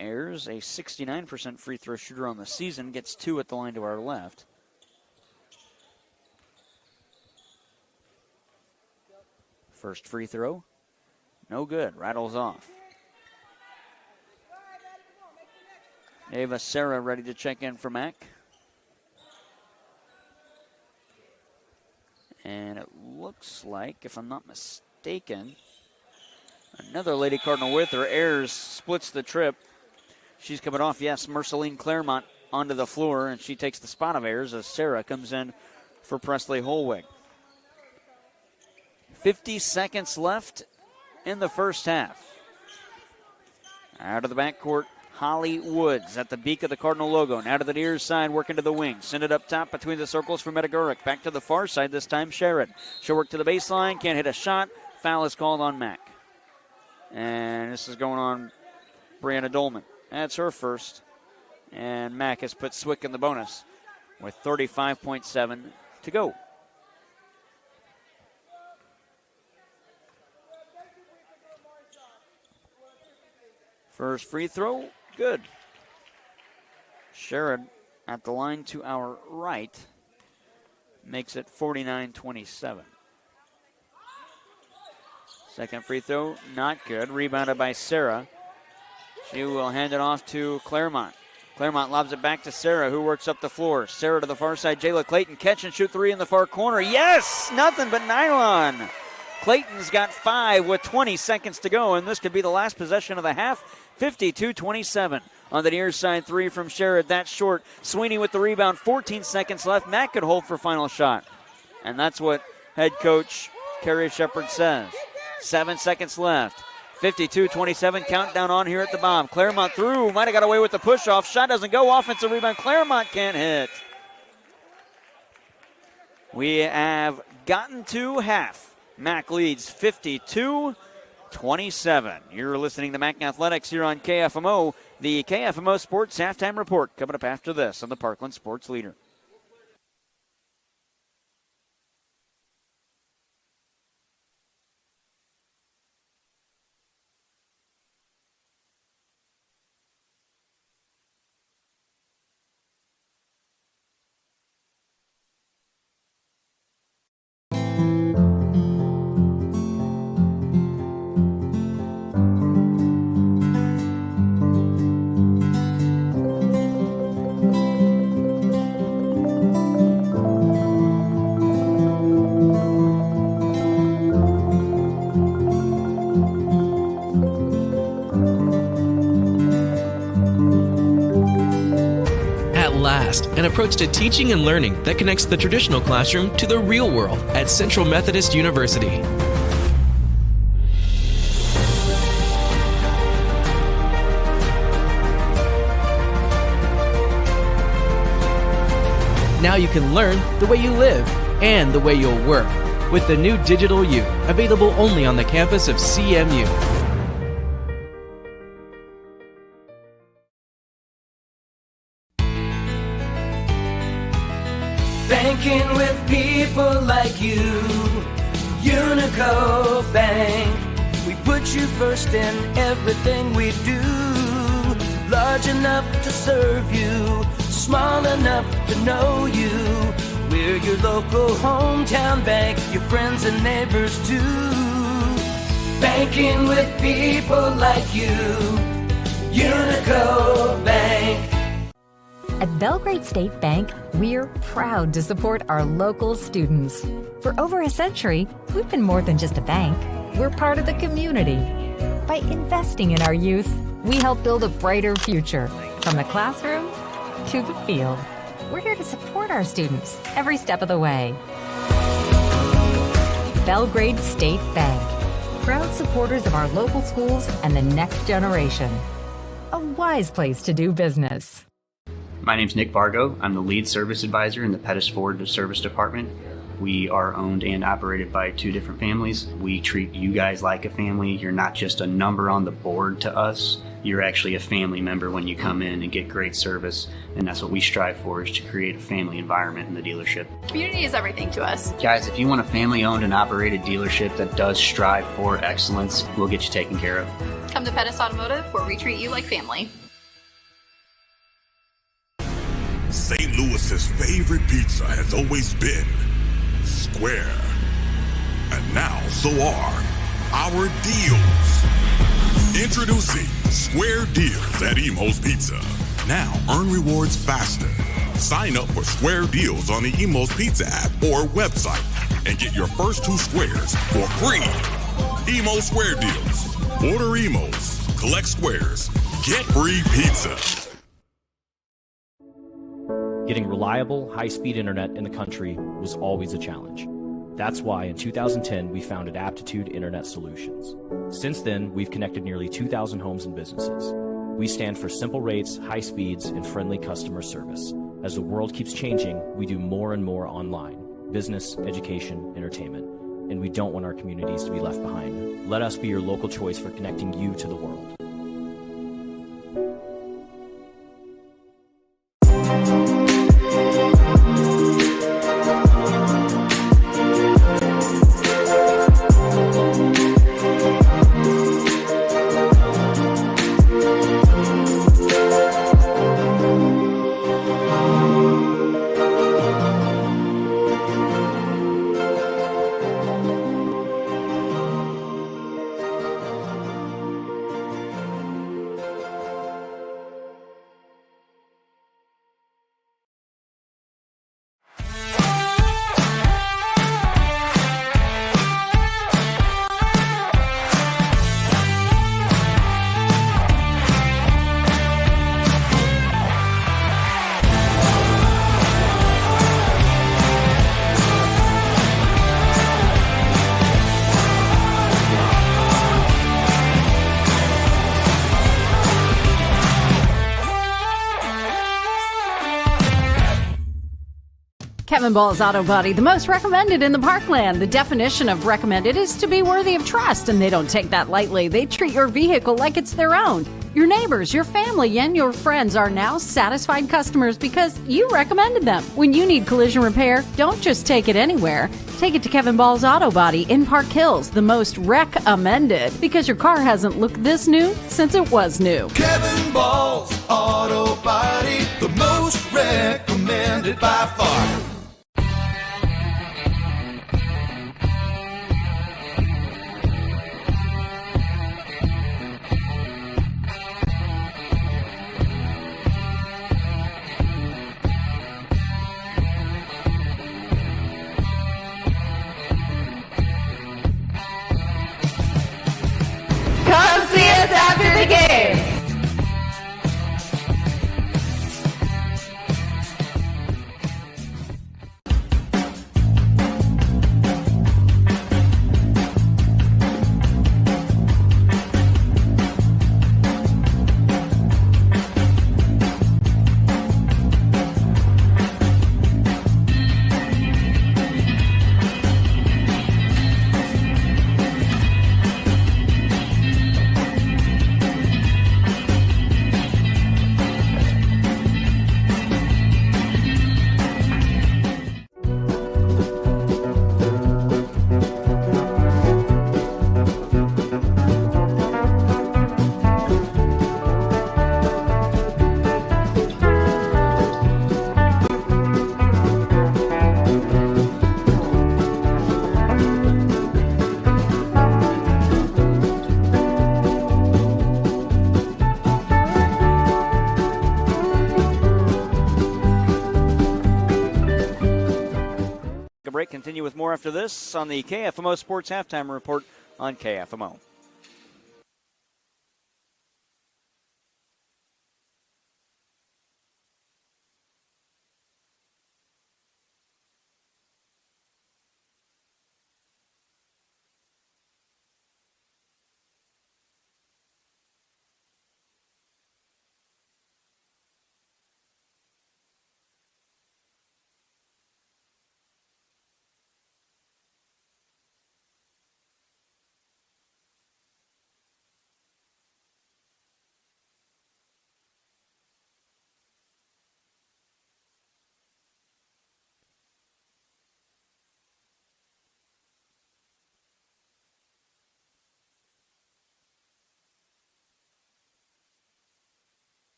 Ayers, a 69% free throw shooter on the season, gets 2 at the line to our left. First free throw, no good, rattles off. Ava Serra ready to check in for Mack. looks like, if I'm not mistaken. Another Lady Cardinal with her. Ayers splits the trip. She's coming off, yes, Marceline Claremont onto the floor, and she takes the spot of Ayers as Sarah comes in for Presley Holwig. 50 seconds left in the first half. Out of the backcourt, Holly Woods at the beak of the Cardinal logo. Now to the near side, working to the wing. Send it up top between the circles for Medaguric. Back to the far side, this time Sherrod. She'll work to the baseline, can't hit a shot. Foul is called on Mack. And this is going on Brianna Dolman. That's her first. And Mack has put Swick in the bonus with 35.7 to go. First free throw, good. Sherrod at the line to our right makes it 49-27. Second free throw, not good. Rebounded by Sarah. She will hand it off to Claremont. Claremont lobs it back to Sarah, who works up the floor. Sarah to the far side. Jayla Clayton catch and shoot three in the far corner. Yes! Nothing but nylon. Clayton's got 5 with 20 seconds to go, and this could be the last possession of the half. 52-27 on the near side three from Sherrod. That's short. Sweeney with the rebound. 14 seconds left. Matt could hold for final shot. And that's what head coach Carrie Shepard says. 7 seconds left. 52-27 countdown on here at the bomb. Claremont through. Might have got away with the push-off. Shot doesn't go. Offensive rebound. Claremont can't hit. We have gotten to half. Mac leads 52-27. You're listening to Mac Athletics here on KFMO. The KFMO Sports Halftime Report coming up after this on the Parkland Sports Leader. An approach to teaching and learning that connects the traditional classroom to the real world at Central Methodist University. Now you can learn the way you live and the way you'll work with the new Digital U, available only on the campus of CMU. Banking with people like you, Unico Bank. We put you first in everything we do. Large enough to serve you, small enough to know you. We're your local hometown bank, your friends and neighbors too. Banking with people like you, Unico Bank. At Belgrade State Bank, we're proud to support our local students. For over a century, we've been more than just a bank. We're part of the community. By investing in our youth, we help build a brighter future, from the classroom to the field. We're here to support our students every step of the way. Belgrade State Bank, proud supporters of our local schools and the next generation. A wise place to do business. My name's Nick Vargo. I'm the lead service advisor in the Pettis Ford Service Department. We are owned and operated by 2 different families. We treat you guys like a family. You're not just a number on the board to us. You're actually a family member when you come in and get great service. And that's what we strive for, is to create a family environment in the dealership. Community is everything to us. Guys, if you want a family-owned and operated dealership that does strive for excellence, we'll get you taken care of. Come to Pettis Automotive, where we treat you like family. St. Louis's favorite pizza has always been square. And now so are our deals. Introducing Square Deals at Emo's Pizza. Now earn rewards faster. Sign up for Square Deals on the Emo's Pizza app or website and get your first 2 squares for free. Emo Square Deals. Order Emos, collect squares, get free pizza. Getting reliable, high-speed internet in the country was always a challenge. That's why in 2010 we founded Aptitude Internet Solutions. Since then, we've connected nearly 2,000 homes and businesses. We stand for simple rates, high speeds, and friendly customer service. As the world keeps changing, we do more and more online: business, education, entertainment. And we don't want our communities to be left behind. Let us be your local choice for connecting you to the world. Kevin Ball's Auto Body, the most recommended in the Parkland. The definition of recommended is to be worthy of trust, and they don't take that lightly. They treat your vehicle like it's their own. Your neighbors, your family, and your friends are now satisfied customers because you recommended them. When you need collision repair, don't just take it anywhere. Take it to Kevin Ball's Auto Body in Park Hills, the most recommended, because your car hasn't looked this new since it was new. Kevin Ball's Auto Body, the most recommended by far. Come see us after the game. Break. Continue with more after this on the KFMO Sports Halftime Report on KFMO.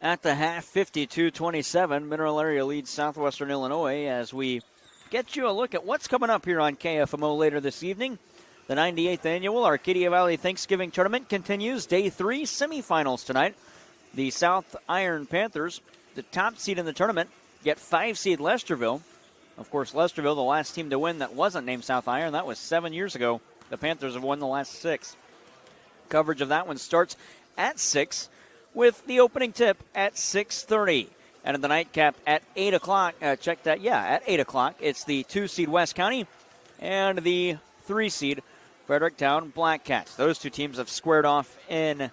at the half, 52-27. Mineral Area leads Southwestern Illinois as we get you a look at what's coming up here on KFMO later this evening. The 98th annual Arcadia Valley Thanksgiving Tournament continues. Day 3, semifinals tonight. The South Iron Panthers, the top seed in the tournament, get 5-seed Lesterville. Of course, Lesterville, the last team to win that wasn't named South Iron. That was 7 years ago. The Panthers have won the last 6. Coverage of that one starts at 6 with the opening tip at 6:30. And in the nightcap at 8 o'clock, at 8 o'clock, it's the 2-seed West County and the 3-seed Fredericktown Black Cats. Those two teams have squared off in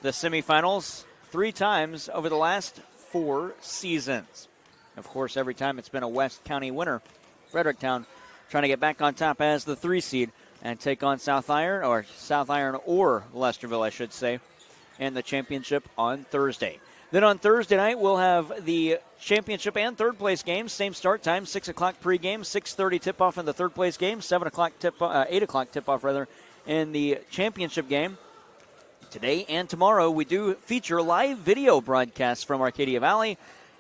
the semifinals 3 times over the last 4 seasons. Of course, every time it's been a West County winner. Fredericktown trying to get back on top as the 3-seed and take on South Iron or Lesterville, I should say, in the championship on Thursday. Then on Thursday night, we'll have the championship and third place games. Same start time, 6 o'clock pregame, 6:30 tip-off in the third place game, 8 o'clock tip-off in the championship game. Today and tomorrow, we do feature live video broadcasts from Arcadia Valley.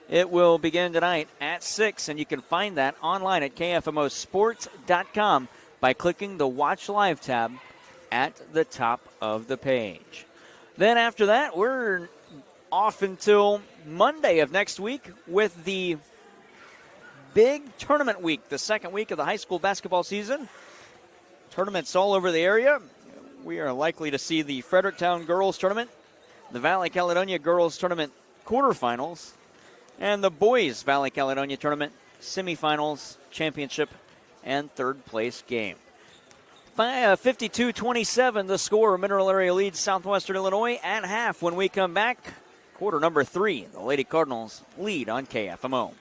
It will begin tonight at 6, and you can find that online at kfmosports.com by clicking the Watch Live tab at the top of the page. Then after that, we're off until Monday of next week with the big tournament week, the second week of the high school basketball season. Tournaments all over the area. We are likely to see the Fredericktown Girls Tournament, the Valley Caledonia Girls Tournament quarterfinals, and the Boys Valley Caledonia Tournament semifinals, championship, and third place game. 52-27 the score. Mineral Area leads Southwestern Illinois at half. When we come back, quarter number 3, the Lady Cardinals lead on KFMO.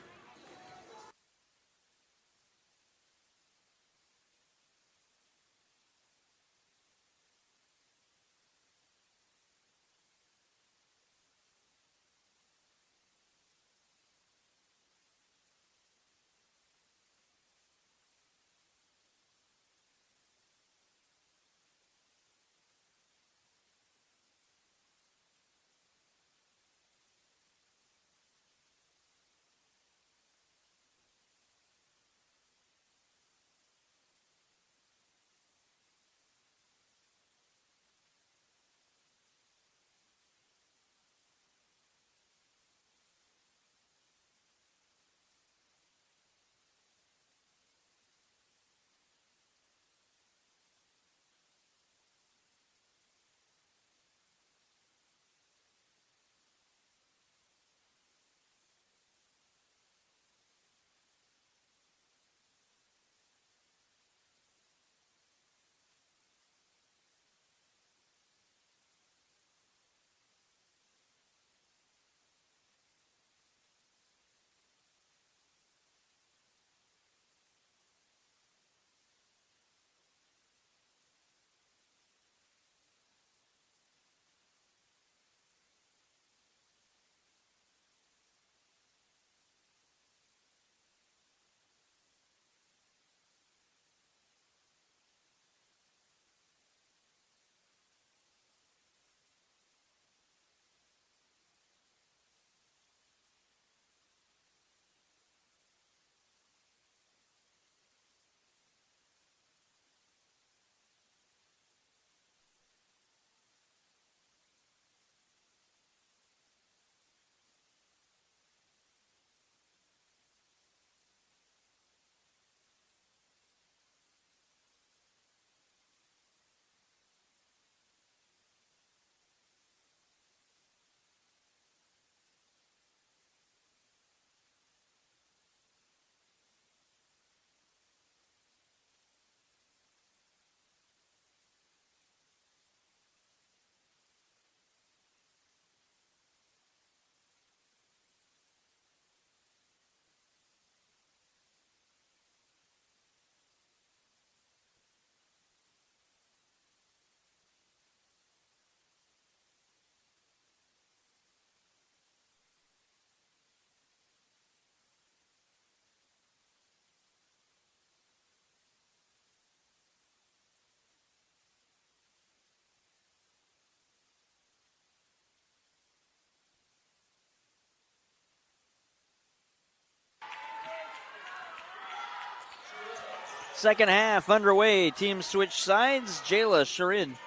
Second half underway. Teams switch sides. Jayla Sharid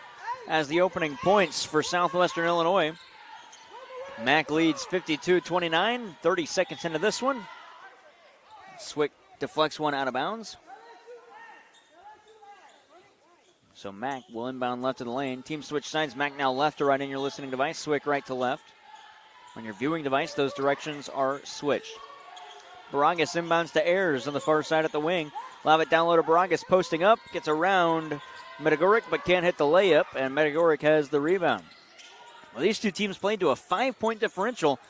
has the opening points for Southwestern Illinois. Mac leads 52-29, 30 seconds into this one. Swick deflects one out of bounds. So Mac will inbound left of the lane. Team switch sides. Mac now left to right in your listening device. Swick right to left. On your viewing device, those directions are switched. Baragas inbounds to Ayers on the far side at the wing. Lob it down low to Baragas, posting up. Gets around Medagoric, but can't hit the layup, and Medagoric has the rebound. Well, these two teams played to a 5-point differential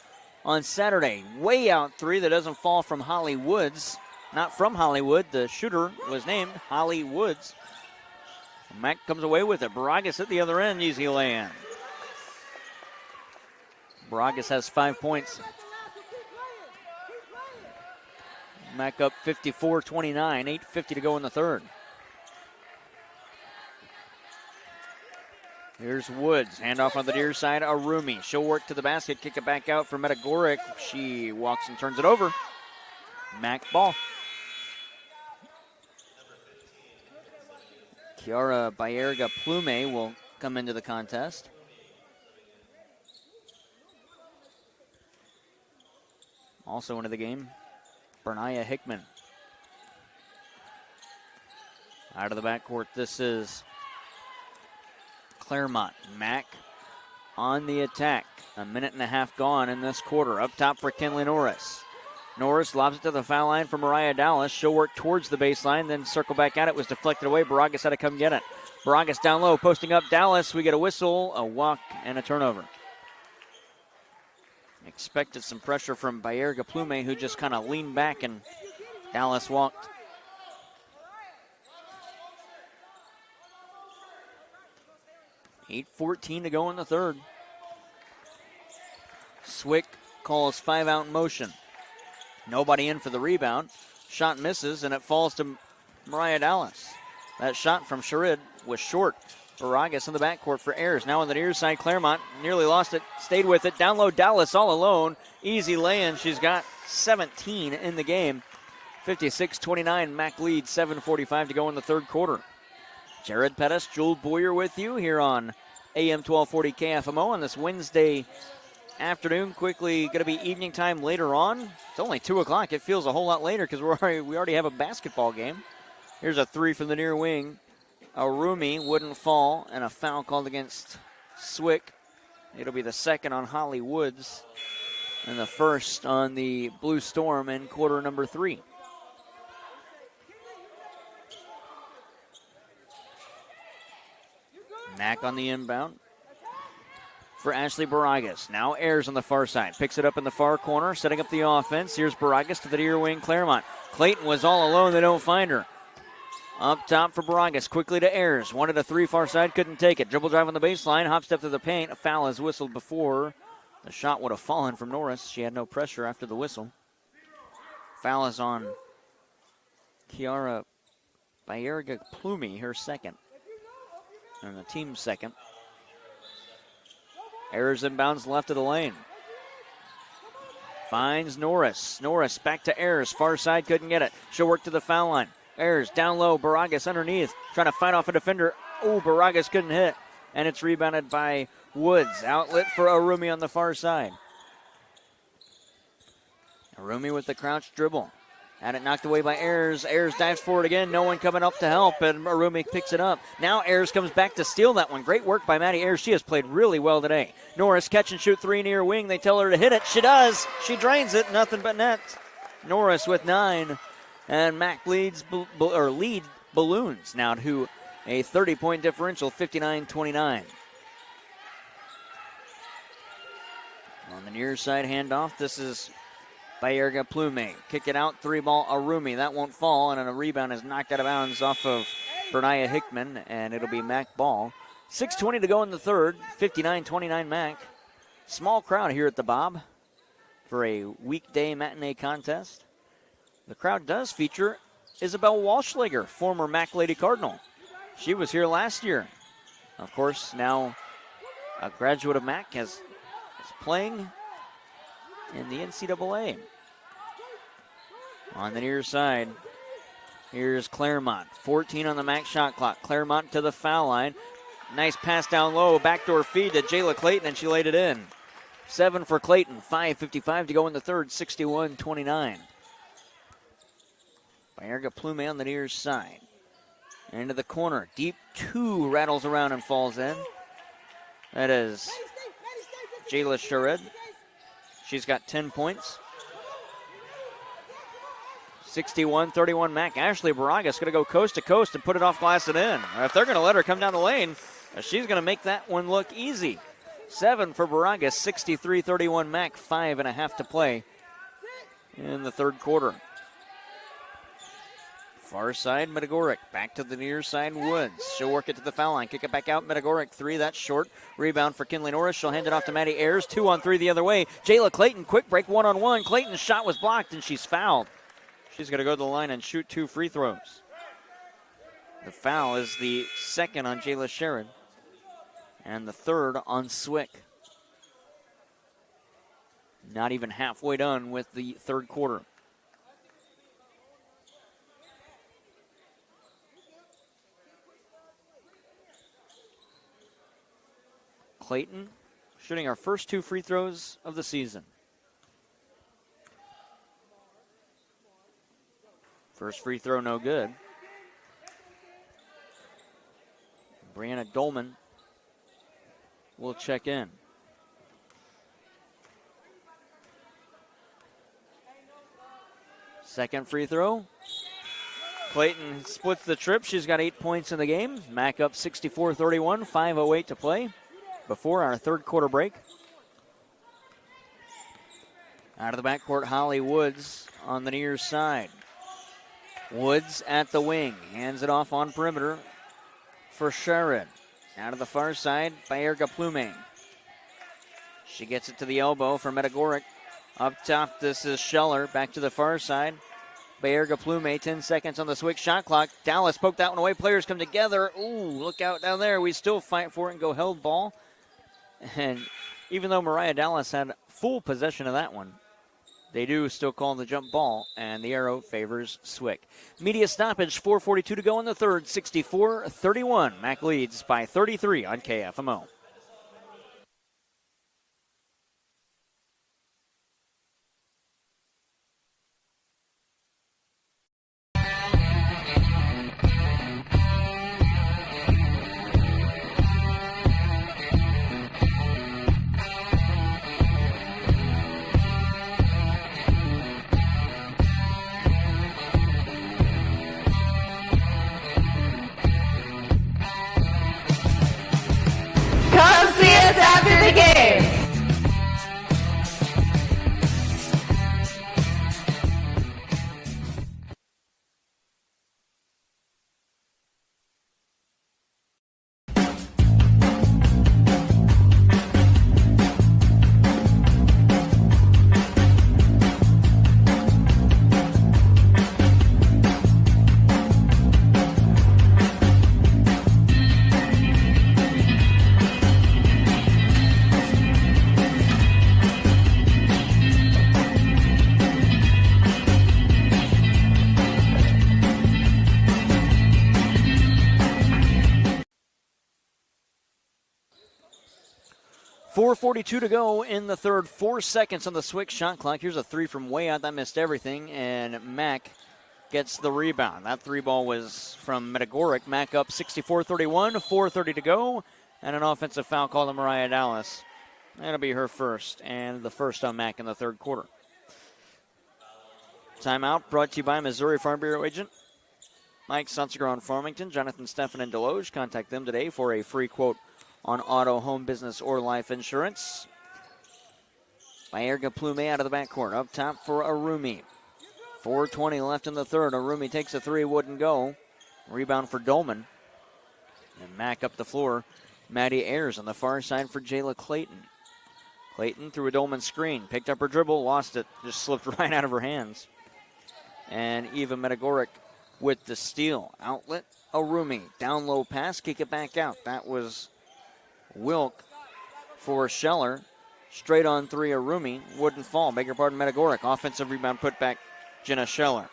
on Saturday. Way out three that doesn't fall from Holly Woods. Not from Hollywood. The shooter was named Holly Woods. Mac comes away with it. Baragas at the other end. Easy lay-in. Baragas has 5 points. Mac up 54-29. 8:50 to go in the third. Here's Woods. Handoff on the near side. Arumi. She'll work to the basket. Kick it back out for Medagoric. She walks and turns it over. Mac ball. Kiara Bayerga Plume will come into the contest. Also into the game, Bernaya Hickman. Out of the backcourt, this is Claremont. Mac on the attack. A minute and a half gone in this quarter. Up top for Kinley Norris. Norris lobs it to the foul line for Mariah Dallas. She'll work towards the baseline, then circle back at it. Was deflected away. Baragas had to come get it. Baragas down low, posting up Dallas. We get a whistle, a walk, and a turnover. Expected some pressure from Bayerga Plume, who just kind of leaned back, and Dallas walked. $8:14 to go in the third. Swick calls 5 out in motion. Nobody in for the rebound. Shot misses, and it falls to Mariah Dallas. That shot from Sharid was short. Baragas in the backcourt for Ayers. Now on the near side, Claremont nearly lost it, stayed with it. Down low, Dallas all alone. Easy lay-in. She's got 17 in the game. 56-29, Mac leads, 7:45 to go in the third quarter. Jared Pettis, Joel Boyer with you here on AM 1240 KFMO on this Wednesday afternoon. Quickly going to be evening time later on. It's only 2 o'clock. It feels a whole lot later because we already have a basketball game. Here's a three from the near wing. Arumi wouldn't fall, and a foul called against Swick. It'll be the second on Holly Woods and the first on the Blue Storm in quarter number 3. Mac on the inbound for Ashley Baragas. Now Ayers on the far side. Picks it up in the far corner, setting up the offense. Here's Baragas to the near wing, Claremont. Clayton was all alone. They don't find her. Up top for Baragas, quickly to Ayers. Wanted a 3 far side, couldn't take it. Dribble drive on the baseline, hop step to the paint. A foul is whistled before. The shot would have fallen from Norris. She had no pressure after the whistle. Foul is on Kiara Bayerga Plume, her second. And the team's second. Ayers inbounds left of the lane. Finds Norris. Norris back to Ayers. Far side, couldn't get it. She'll work to the foul line. Ayers down low. Baragas underneath. Trying to fight off a defender. Oh, Baragas couldn't hit. And it's rebounded by Woods. Outlet for Arumi on the far side. Arumi with the crouch dribble. Had it knocked away by Ayers. Ayers dives forward again. No one coming up to help, and Arumi picks it up. Now Ayers comes back to steal that one. Great work by Maddie Ayers. She has played really well today. Norris catch and shoot 3 near wing. They tell her to hit it. She does. She drains it. Nothing but net. Norris with 9. And Mac lead balloons now to a 30-point differential, 59-29. On the near side handoff, this is Bayerga Plume. Kick it out, 3-ball Arumi. That won't fall, and a rebound is knocked out of bounds off of Bernaya Hickman, and it'll be Mac ball. 6:20 to go in the third, 59-29 Mac. Small crowd here at the Bob for a weekday matinee contest. The crowd does feature Isabel Walschlager, former Mac Lady Cardinal. She was here last year. Of course, now a graduate of Mac is playing in the NCAA. On the near side, Here's Claremont. 14 on the max shot clock. Claremont to the foul line. Nice pass down low. Backdoor feed to Jayla Clayton, and she laid it in. 7 for Clayton. 5:55 to go in the third. 61-29. Bayerga Plume on the near side. Into the corner. Deep 2 rattles around and falls in. That is Jayla Sherrod. She's got 10 points. 61-31 Mac. Ashley Baraga's going to go coast to coast and put it off glass and in. If they're going to let her come down the lane, she's going to make that one look easy. 7 for Baraga. 63-31 Mac. 5.5 to play in the third quarter. Far side, Metagoric. Back to the near side, Woods. She'll work it to the foul line. Kick it back out, Metagoric. 3, that's short. Rebound for Kinley Norris. She'll hand it off to Maddie Ayers. 2 on 3 the other way. Jayla Clayton, quick break, 1-on-1. Clayton's shot was blocked, and she's fouled. She's going to go to the line and shoot 2 free throws. The foul is the second on Jayla Sherrod, and the third on Swick. Not even halfway done with the third quarter. Clayton shooting our first 2 free throws of the season. First free throw, no good. Brianna Dolman will check in. Second free throw. Clayton splits the trip. She's got 8 points in the game. Mac up 64-31, 5:08 to play before our third quarter break. Out of the backcourt, Holly Woods on the near side. Woods at the wing, hands it off on perimeter for Sherrod. Out of the far side, Bayerga Plume. She gets it to the elbow for Metagoric. Up top, this is Scheller. Back to the far side. Bayerga Plume, 10 seconds on the Swick shot clock. Dallas poked that one away. Players come together. Ooh, look out down there. We still fight for it and go held ball. And even though Mariah Dallas had full possession of that one, they do still call the jump ball, and the arrow favors Swick. Media stoppage, 4:42 to go in the third, 64-31. Mac leads by 33 on KFMO. Come see us after the game. .42 to go in the third. 4 seconds on the Swick shot clock. Here's a 3 from way out. That missed everything, and Mac gets the rebound. That 3 ball was from Metagoric. Mac up 64-31, 4:30 to go, and an offensive foul called on Mariah Dallas. That'll be her first, and the first on Mac in the third quarter. Timeout brought to you by Missouri Farm Bureau agent Mike Sunziger on Farmington, Jonathan Steffen in Deloge. Contact them today for a free quote on auto, home, business, or life insurance. Bayerga Plume out of the backcourt. Up top for Arumi. 4:20 left in the third. Arumi takes a 3, wouldn't go. Rebound for Dolman. And Mac up the floor. Maddie Ayers on the far side for Jayla Clayton. Clayton threw a Dolman screen. Picked up her dribble, lost it. Just slipped right out of her hands. And Eva Metagoric with the steal. Outlet, Arumi. Down low pass, kick it back out. That was Wilk for Scheller. Straight on 3, Arumi. Wouldn't fall. Beg your pardon, Metagoric. Offensive rebound put back, Jenna Scheller.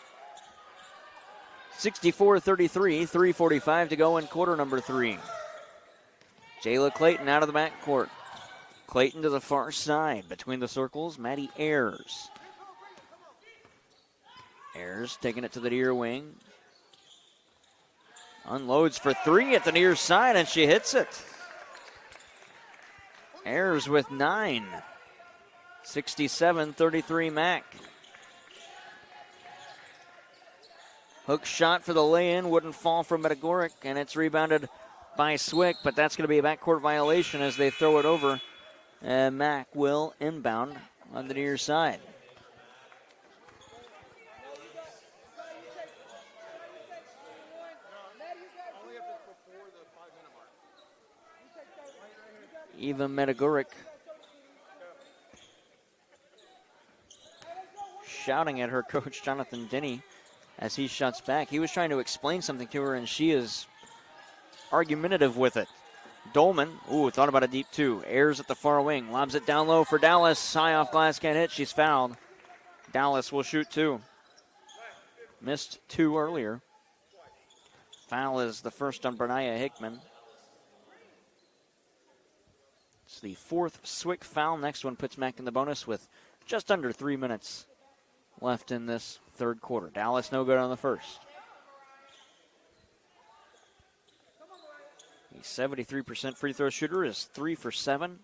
64-33, 3:45 to go in quarter number 3. Jayla Clayton out of the backcourt. Clayton to the far side. Between the circles, Maddie Ayers. Ayers taking it to the near wing. Unloads for 3 at the near side, and she hits it. Ayers with 9. 67-33 Mac. Hook shot for the lay-in, wouldn't fall from Medagoric, and it's rebounded by Swick, but that's going to be a backcourt violation as they throw it over. And Mac will inbound on the near side. Eva Medagoric shouting at her coach, Jonathan Denny, as he shuts back. He was trying to explain something to her, and she is argumentative with it. Dolman, thought about a deep 2. Ayers at the far wing, lobs it down low for Dallas. High off glass, can't hit. She's fouled. Dallas will shoot 2. Missed 2 earlier. Foul is the first on Bernaya Hickman. It's the 4th Swick foul. Next one puts Mac in the bonus with just under 3 minutes left in this third quarter. Dallas no good on the first. The 73% free throw shooter is 3 for 7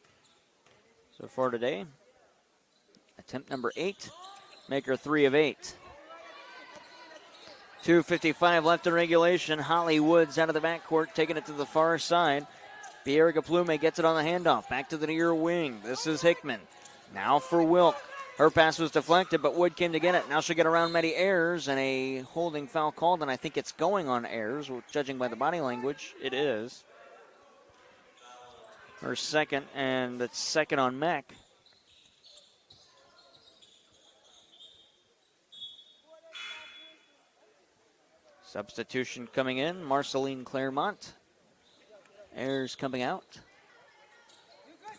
so far today. Attempt number 8. Make her 3 of 8. 2:55 left in regulation. Holly Woods out of the backcourt, taking it to the far side. Pierre Gaplume gets it on the handoff. Back to the near wing. This is Hickman. Now for Wilk. Her pass was deflected, but Wood came to get it. Now she'll get around Maddie Ayers, and a holding foul called, and I think it's going on Ayers. Judging by the body language, it is. Her second, and it's second on Mac. Substitution coming in, Marceline Claremont. Ayers coming out.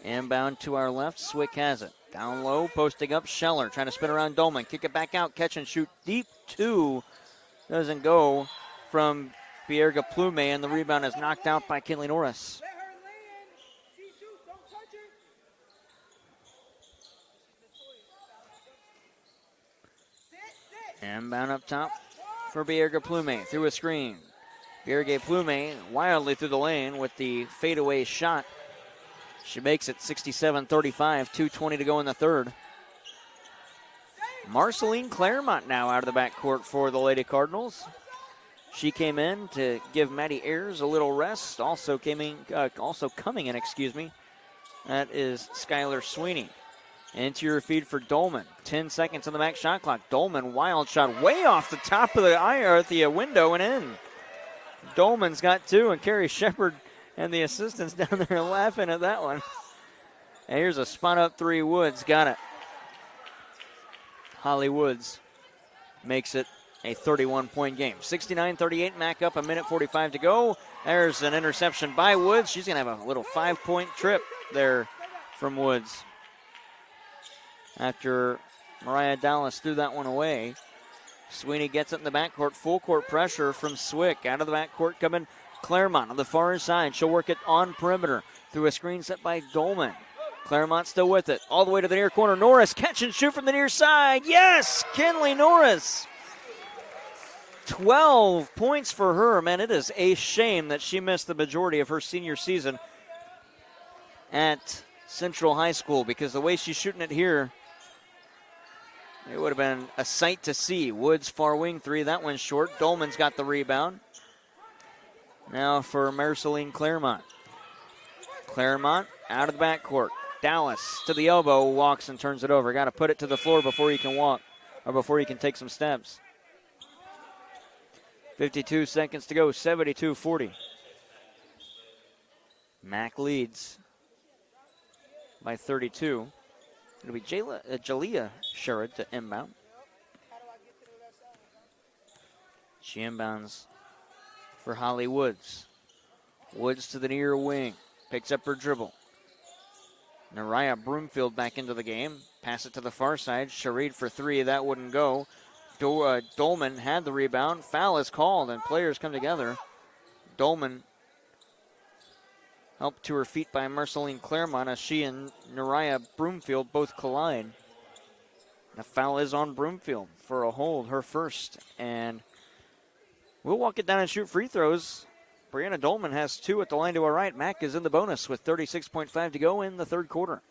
Inbound to our left, Swick has it. Down low, posting up, Scheller trying to spin around Dolman. Kick it back out, catch and shoot deep 2. Doesn't go from Pierre Gaplume, and the rebound is knocked out by Kinley Norris. Inbound up top for Pierre Gaplume through a screen. Pierre Gaplume wildly through the lane with the fadeaway shot. She makes it 67-35, 2:20 to go in the third. Marceline Claremont now out of the backcourt for the Lady Cardinals. She came in to give Maddie Ayers a little rest. Also coming in, that is Skylar Sweeney. Interior feed for Dolman. 10 seconds on the back shot clock. Dolman, wild shot way off the top of the window and in. Dolman's got 2, and Carrie Shepard and the assistants down there laughing at that one. And here's a spot up 3. Woods got it. Holly Woods makes it a 31-point game. 69-38, Mac up, 1:45 to go. There's an interception by Woods. She's going to have a little 5-point trip there from Woods. After Mariah Dallas threw that one away. Sweeney gets it in the backcourt. Full court pressure from Swick. Out of the backcourt coming Claremont on the far side. She'll work it on perimeter through a screen set by Dolman. Claremont still with it. All the way to the near corner. Norris catch and shoot from the near side. Yes! Kinley Norris. 12 points for her. Man, it is a shame that she missed the majority of her senior season at Central High School, because the way she's shooting it here, it would have been a sight to see. Woods far wing 3. That one's short. Dolman's got the rebound. Now for Marceline Claremont. Claremont out of the backcourt. Dallas to the elbow, walks and turns it over. Got to put it to the floor before you can walk, or before you can take some steps. 52 seconds to go, 72-40. Mac leads by 32. It'll be Jalea Sherrod to inbound. She inbounds for Holly Woods. Woods to the near wing. Picks up her dribble. Nariah Broomfield back into the game. Pass it to the far side. Sharid for 3. That wouldn't go. Dolman had the rebound. Foul is called, and players come together. Dolman helped to her feet by Marceline Claremont as she and Nariah Broomfield both collide. The foul is on Broomfield for a hold, her first. And we'll walk it down and shoot free throws. Brianna Dolman has 2 at the line to our right. Mack is in the bonus with 36.5 to go in the third quarter.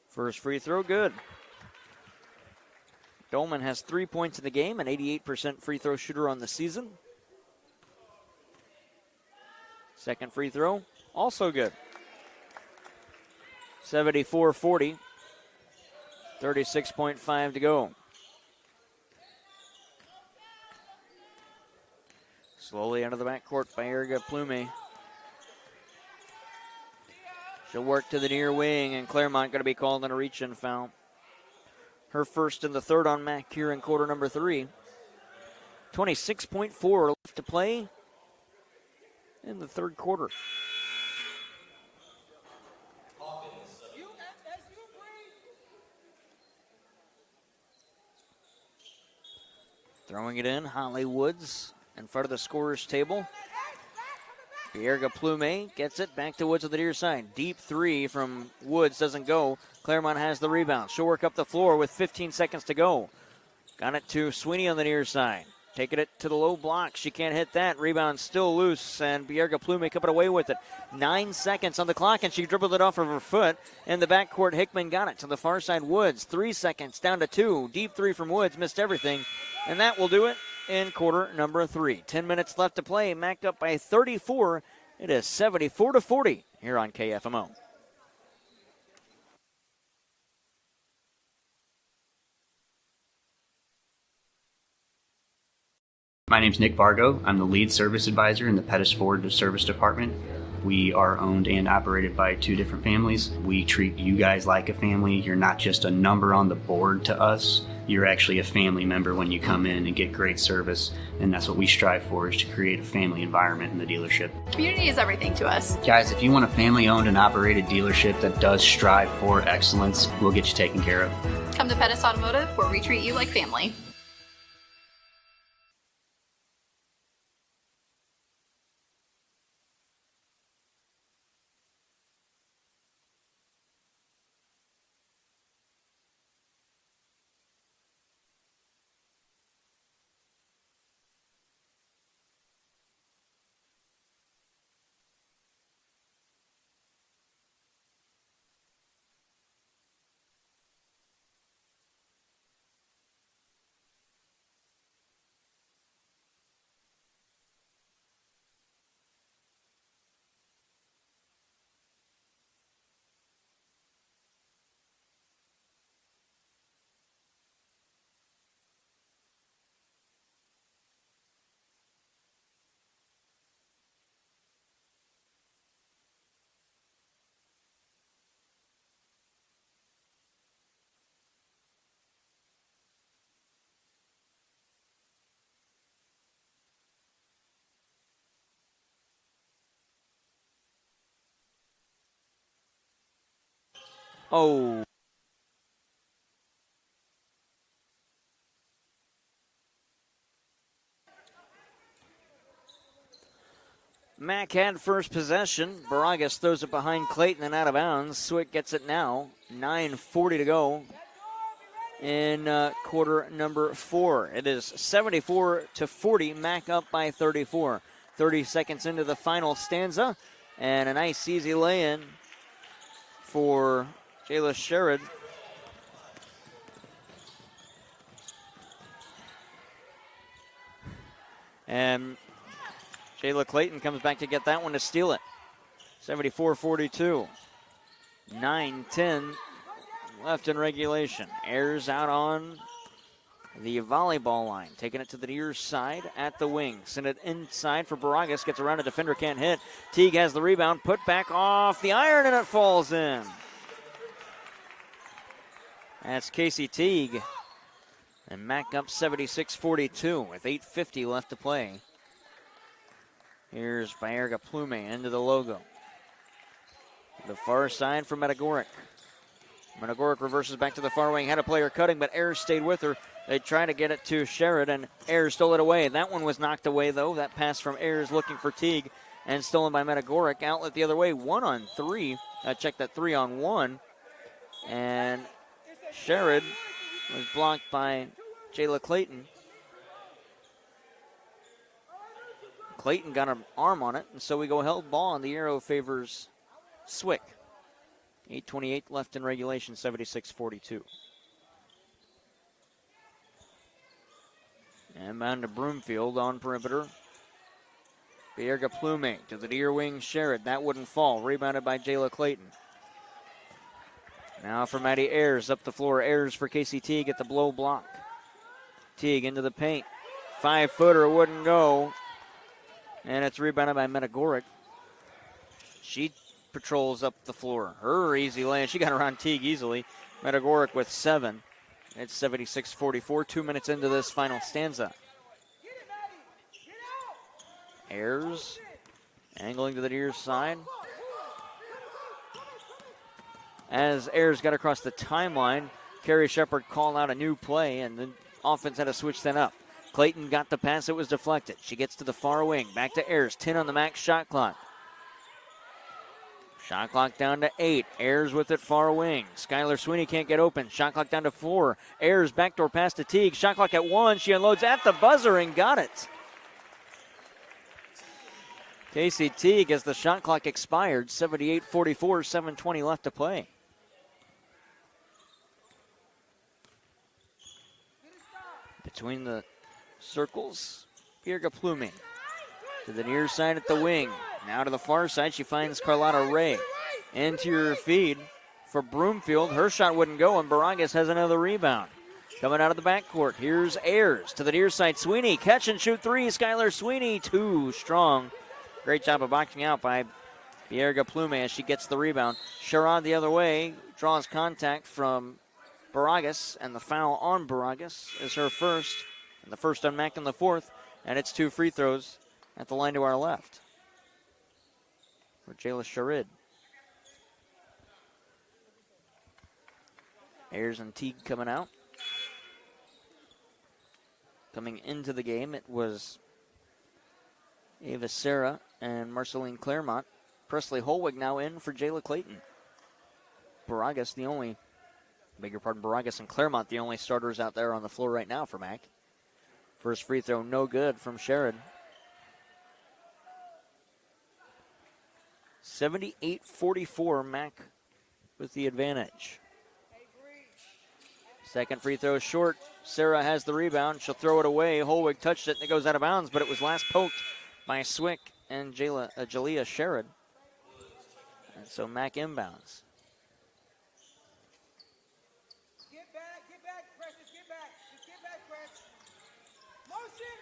First free throw, good. Dolman has 3 points in the game, an 88% free throw shooter on the season. Second free throw, also good. 74-40, 36.5 to go. Slowly out of the backcourt by Erica Plume. She'll work to the near wing, and Claremont going to be called on a reach-in foul. Her first and the third on Mack here in quarter number 3. 26.4 left to play in the third quarter. Throwing it in, Holly Woods in front of the scorer's table. Pierga Plume gets it back to Woods on the near side. Deep 3 from Woods doesn't go. Claremont has the rebound. She'll work up the floor with 15 seconds to go. Got it to Sweeney on the near side. Taking it to the low block. She can't hit that. Rebound still loose, and Pierga Plume coming away with it. 9 seconds on the clock, and she dribbled it off of her foot. In the backcourt, Hickman got it to the far side. Woods, 3 seconds, down to 2. Deep 3 from Woods, missed everything. And that will do it in quarter number 3. 10 minutes left to play. Mack up by 34. It is 74-40 here on KFMO. My name's Nick Vargo. I'm the lead service advisor in the Pettis Ford Service Department. We are owned and operated by 2 different families. We treat you guys like a family. You're not just a number on the board to us. You're actually a family member when you come in and get great service, and that's what we strive for, is to create a family environment in the dealership. Community is everything to us. Guys, if you want a family-owned and operated dealership that does strive for excellence, we'll get you taken care of. Come to Pettis Automotive, where we treat you like family. Oh. Mack had first possession. Baragas throws it behind Clayton and out of bounds. Swick gets it now. 9:40 to go in quarter number 4. It is 74-40. Mack up by 34. 30 seconds into the final stanza. And a nice easy lay-in for Jayla Sherrod. And Jayla Clayton comes back to get that one to steal it. 74-42. 9-10 left in regulation. Ayers out on the volleyball line. Taking it to the near side at the wing. Send it inside for Baragas. Gets around a defender, can't hit. Teague has the rebound. Put back off the iron, and it falls in. That's Casey Teague. And Mack up 76-42 with 8:50 left to play. Here's Bayerga Plume into the logo. The far side for Metagoric. Metagoric reverses back to the far wing. Had a player cutting, but Ayers stayed with her. They try to get it to Sherrod, and Ayers stole it away. That one was knocked away, though. That pass from Ayers looking for Teague and stolen by Metagoric. Outlet the other way, 1-on-3. Check that 3-on-1. And Sherrod was blocked by Jayla Clayton. Clayton got an arm on it, and so we go held ball, and the arrow favors Swick. 8:28 left in regulation, 76-42. And bound to Broomfield on perimeter. Bayerga Plume to the near wing, Sherrod. That wouldn't fall. Rebounded by Jayla Clayton. Now for Maddie Ayers. Up the floor. Ayers for Casey Teague at the blow block. Teague into the paint. 5-footer wouldn't go. And it's rebounded by Metagoric. She patrols up the floor. Her easy lane. She got around Teague easily. Metagoric with 7. It's 76-44. 2 minutes into this final stanza. Ayers angling to the near side. As Ayers got across the timeline, Carrie Shepard called out a new play, and the offense had to switch that up. Clayton got the pass. It was deflected. She gets to the far wing. Back to Ayers. 10 on the max shot clock. Shot clock down to 8. Ayers with it far wing. Skylar Sweeney can't get open. Shot clock down to 4. Ayers backdoor pass to Teague. Shot clock at 1. She unloads at the buzzer and got it. Casey Teague, as the shot clock expired, 78-44, 7:20 left to play. Between the circles, Bayerga Plume to the near side at the wing. Now to the far side, she finds Carlotta Ray. Interior feed for Broomfield. Her shot wouldn't go, and Baragas has another rebound. Coming out of the backcourt, here's Ayers to the near side. Sweeney, catch and shoot 3. Skylar Sweeney, too strong. Great job of boxing out by Bayerga Plume as she gets the rebound. Sherrod the other way, draws contact from Baragas, and the foul on Baragas is her first, and the first on Mack in the fourth, and it's 2 free throws at the line to our left for Jayla Sherrod. Ayers and Teague coming out. Coming into the game, it was Ava Serra and Marceline Claremont. Presley Holwig now in for Jayla Clayton. Baragas and Claremont the only starters out there on the floor right now for Mack. First free throw no good from Sherrod. 78-44, Mack with the advantage. Second free throw short. Sarah has the rebound. She'll throw it away. Holwig touched it and it goes out of bounds, but it was last poked by Swick and Jalea Sherrod. And so Mack inbounds. Get back, Precious, get back. Just get back, Precious. Motion.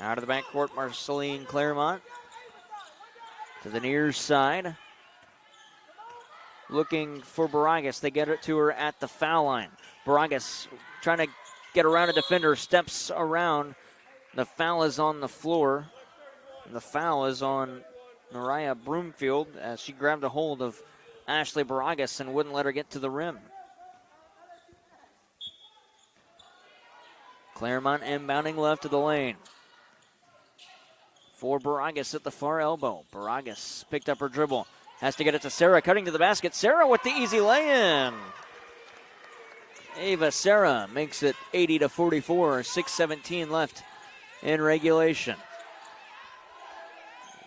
Out of the backcourt, Marceline Claremont to the near side. Looking for Baragas. They get it to her at the foul line. Baragas trying to get around a defender, steps around. The foul is on the floor. And the foul is on Mariah Broomfield as she grabbed a hold of Ashley Baragas and wouldn't let her get to the rim. Claremont inbounding left of the lane. For Baragas at the far elbow. Baragas picked up her dribble. Has to get it to Sarah, cutting to the basket. Sarah with the easy lay-in. Ava Sarah makes it 80-44, 6:17 left in regulation.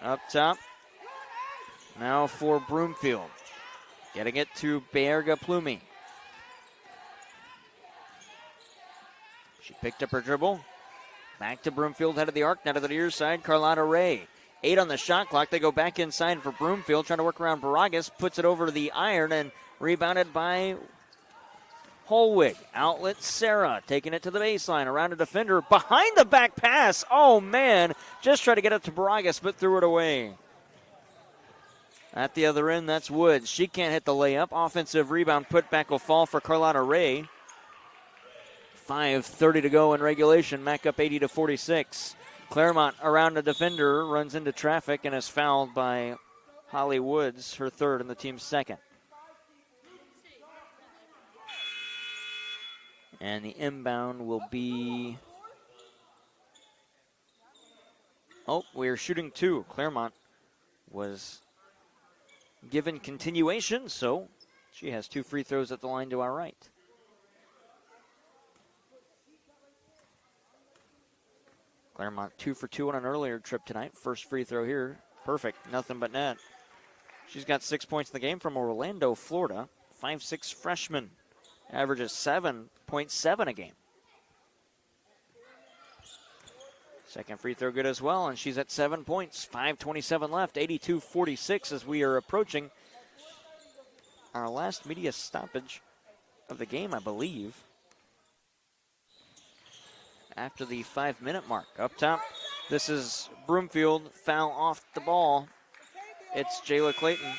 Up top, now for Broomfield. Getting it to Bayerga Plume. She picked up her dribble. Back to Broomfield, head of the arc, now to the near side, Carlotta Ray. 8 on the shot clock. They go back inside for Broomfield, trying to work around Baragas. Puts it over to the iron and rebounded by Holwig. Outlet Sarah, taking it to the baseline. Around a defender. Behind the back pass. Oh, man. Just tried to get it to Baragas, but threw it away. At the other end, that's Woods. She can't hit the layup. Offensive rebound putback will fall for Carlotta Ray. 5:30 to go in regulation. Mack up 80-46. Claremont around the defender, runs into traffic, and is fouled by Holly Woods, her third and the team's second. And the inbound will be... Oh, we're shooting two. Claremont was given continuation, so she has 2 free throws at the line to our right. Claremont 2 for 2 on an earlier trip tonight. First free throw here. Perfect. Nothing but net. She's got 6 points in the game from Orlando, Florida. 5'6" freshman. Averages 7.7 a game. Second free throw good as well, and she's at 7 points. 5:27 left, 82-46 as we are approaching our last media stoppage of the game, I believe. After the 5-minute mark. Up top, this is Broomfield. Foul off the ball. It's Jayla Clayton.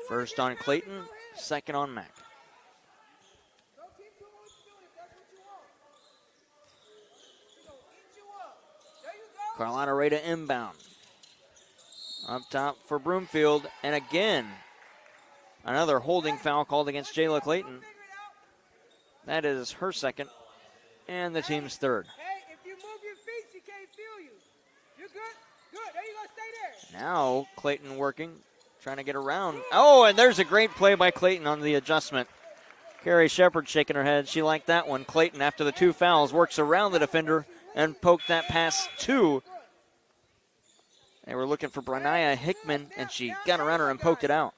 First on Clayton, second on Mack. Carolina Rada inbound. Up top for Broomfield, and again, another holding foul called against Jayla Clayton. That is her second, and the team's third. Hey, if you move your feet, she can't feel you. You're good? Good. There you go. Stay there. Now Clayton working, trying to get around. Oh, and there's a great play by Clayton on the adjustment. Carrie Shepard shaking her head. She liked that one. Clayton, after the 2 fouls, works around the defender and poked that pass to. They were looking for Brenaya Hickman, and she got around her and poked it out.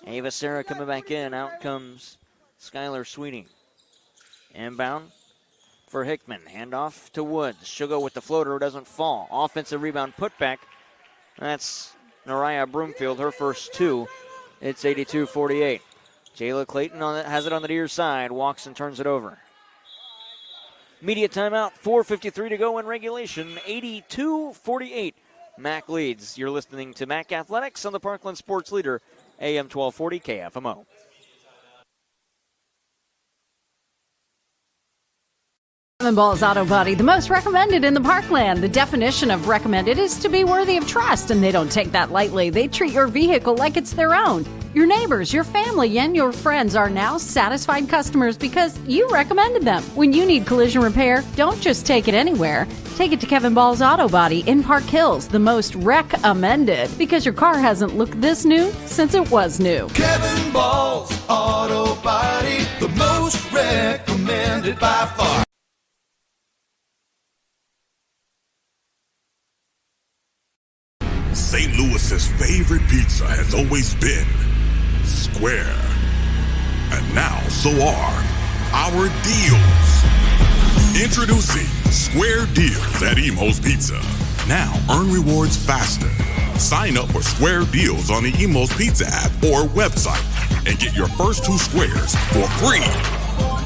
Ava Sarah coming back in. Out comes Skylar Sweeting. Inbound for Hickman. Handoff to Woods. She'll go with the floater. Doesn't fall. Offensive rebound putback. That's Nariah Broomfield, her first 2. It's 82-48. Jayla Clayton has it on the near side. Walks and turns it over. Media timeout. 4:53 to go in regulation. 82-48. Mack leads. You're listening to Mack Athletics on the Parkland Sports Leader, AM 1240 KFMO. Balls Auto Body, the most recommended in the Parkland. The definition of recommended is to be worthy of trust, and they don't take that lightly. They treat your vehicle like it's their own. Your neighbors, your family, and your friends are now satisfied customers because you recommended them. When you need collision repair, don't just take it anywhere. Take it to Kevin Ball's Auto Body in Park Hills, the most recommended, because your car hasn't looked this new since it was new. Kevin Ball's Auto Body, the most recommended by far. St. Louis's favorite pizza has always been square. And now so are our deals. Introducing Square Deals at Emo's Pizza. Now earn rewards faster. Sign up for Square Deals on the Emo's Pizza app or website and get your first 2 squares for free.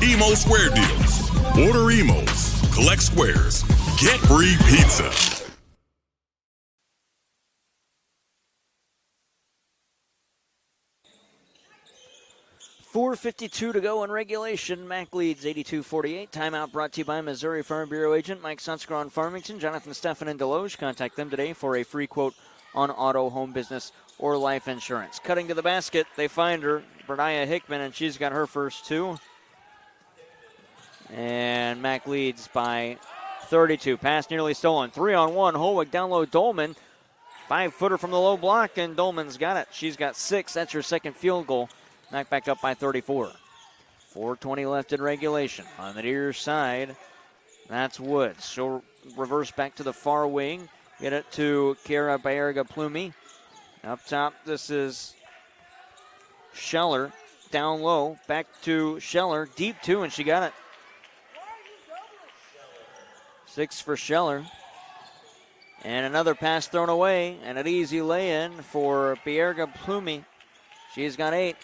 Emo Square Deals. Order Emo's, collect squares, get free pizza. .452 to go in regulation. Mack leads 82-48. Timeout brought to you by Missouri Farm Bureau agent Mike Sunsker on Farmington. Jonathan Steffen in Deloge. Contact them today for a free quote on auto, home business, or life insurance. Cutting to the basket, they find her, Brenaya Hickman, and she's got her first 2. And Mack leads by 32. Pass nearly stolen. 3-on-1. Holwick down low. Dolman. 5-footer from the low block, and Dolman's got it. She's got 6. That's her second field goal. Mack back up by 34. 4:20 left in regulation. On the near side, that's Woods. She'll reverse back to the far wing. Get it to Kara Bayerga-Plumey. Up top, this is Scheller. Down low, back to Scheller. Deep 2, and she got it. 6 for Scheller. And another pass thrown away, and an easy lay-in for Bayerga-Plumey. She's got 8.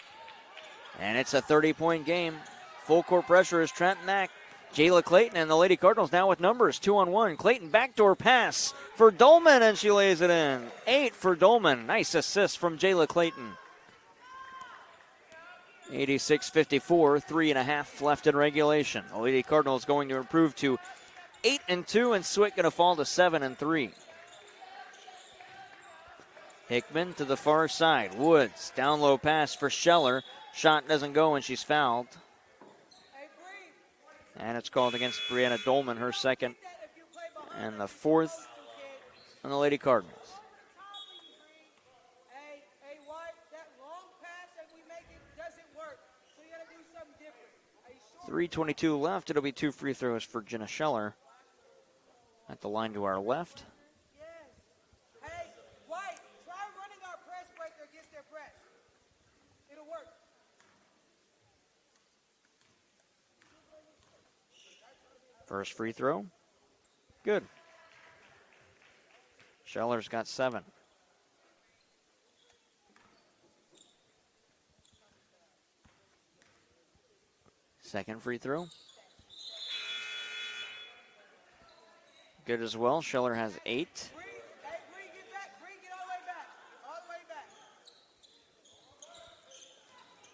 And it's a 30-point game. Full court pressure is Trent Mack. Jayla Clayton and the Lady Cardinals now with numbers. 2-on-1. Clayton backdoor pass for Dolman, and she lays it in. 8 for Dolman. Nice assist from Jayla Clayton. 86-54, 3.5 left in regulation. The Lady Cardinals going to improve to 8-2, and Swick going to fall to 7-3. Hickman to the far side. Woods, down low pass for Scheller. Shot doesn't go, and she's fouled. And it's called against Brianna Dolman, her second and the fourth on the Lady Cardinals. 3:22 left. It'll be 2 free throws for Jenna Scheller. At the line to our left. Hey, White, try running our press breaker against their press. It'll work. First free throw. Good. Scheller's got 7. Second free throw. Good as well. Scheller has 8.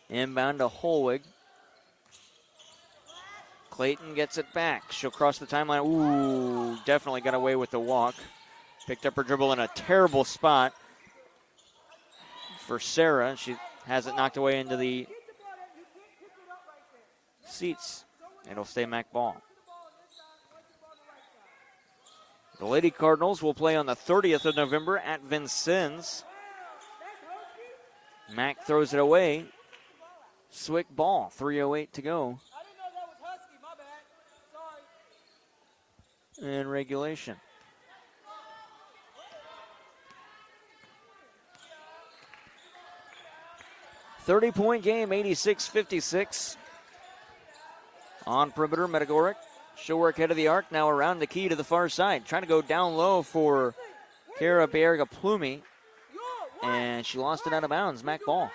Inbound to Holwig. Clayton gets it back. She'll cross the timeline. Ooh, definitely got away with the walk. Picked up her dribble in a terrible spot for Sarah. She has it knocked away into the seats. It'll stay Mac ball. The Lady Cardinals will play on the 30th of November at Vincennes. Mac throws it away. Swick ball, 3:08 to go. In regulation. .30 game, 86-56. On perimeter, Medagoric. She'll work head of the arc, now around the key to the far side. Trying to go down low for Kara Berga-Plumey. And she lost it out of bounds. Mac ball.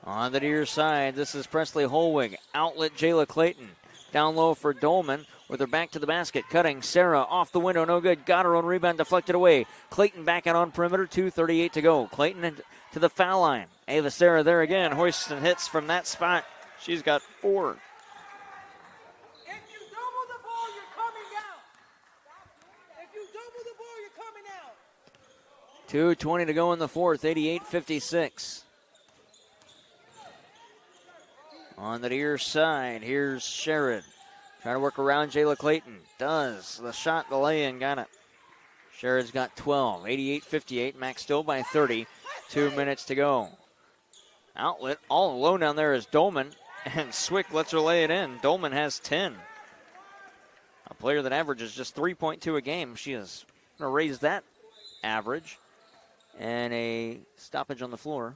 On the near side, this is Presley Holwig. Outlet Jayla Clayton. Down low for Dolman with her back to the basket. Cutting Sarah off the window, no good. Got her own rebound, deflected away. Clayton back out on perimeter, 2:38 to go. Clayton to the foul line. Ava Sarah there again. Hoists and hits from that spot. She's got 4. If you double the ball, you're coming out. If you double the ball, you're coming out. 2:20 to go in the fourth, 88-56. On the near side, here's Sherrod. Trying to work around Jayla Clayton. Does. The shot, the lay-in, got it. Sherrod's got 12, 88-58. Mac still by 30. 2 minutes to go. Outlet, all alone down there is Dolman. And Swick lets her lay it in. Dolman has 10. A player that averages just 3.2 a game. She is going to raise that average. And a stoppage on the floor.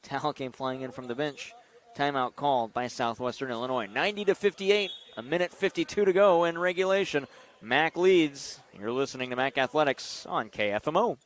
Towel came flying in from the bench. Timeout called by Southwestern Illinois. 90-58, a minute 52 to go in regulation. Mac leads. You're listening to Mac Athletics on KFMO.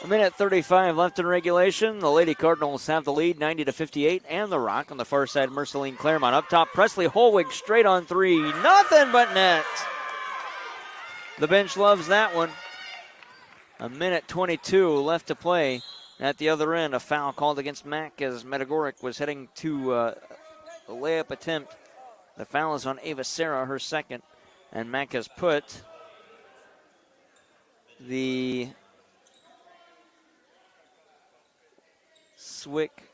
A minute 35 left in regulation. The Lady Cardinals have the lead, 90-58, and the Rock on the far side. Merceline Claremont up top. Presley Holwig straight on three. Nothing but net. The bench loves that one. A minute 22 left to play. At the other end, a foul called against Mack as Medagoric was heading to a layup attempt. The foul is on Ava Serra, her second, and Mack has put the Swick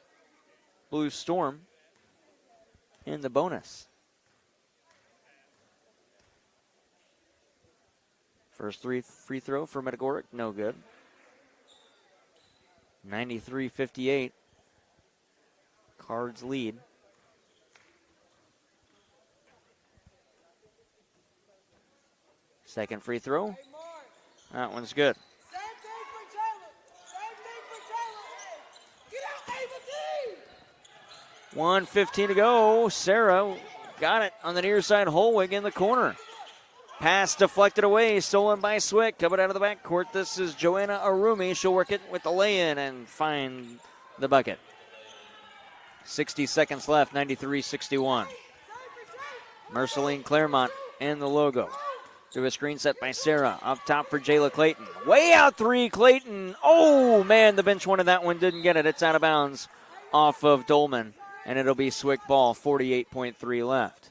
Blue Storm in the bonus. First free throw for Medagoric, no good. 93-58. Cards lead. Second free throw. That one's good. 1:15 to go. Sarah got it on the near side. Holwig in the corner. Pass deflected away, stolen by Swick. Coming out of the backcourt, this is Joanna Arumi. She'll work it with the lay-in and find the bucket. 60 seconds left, 93-61. Merceline Claremont and the logo. Through a screen set by Sarah. Up top for Jayla Clayton. Way out three, Clayton. Oh, man, the bench wanted that one. Didn't get it. It's out of bounds off of Dolman. And it'll be Swick ball, 48.3 left.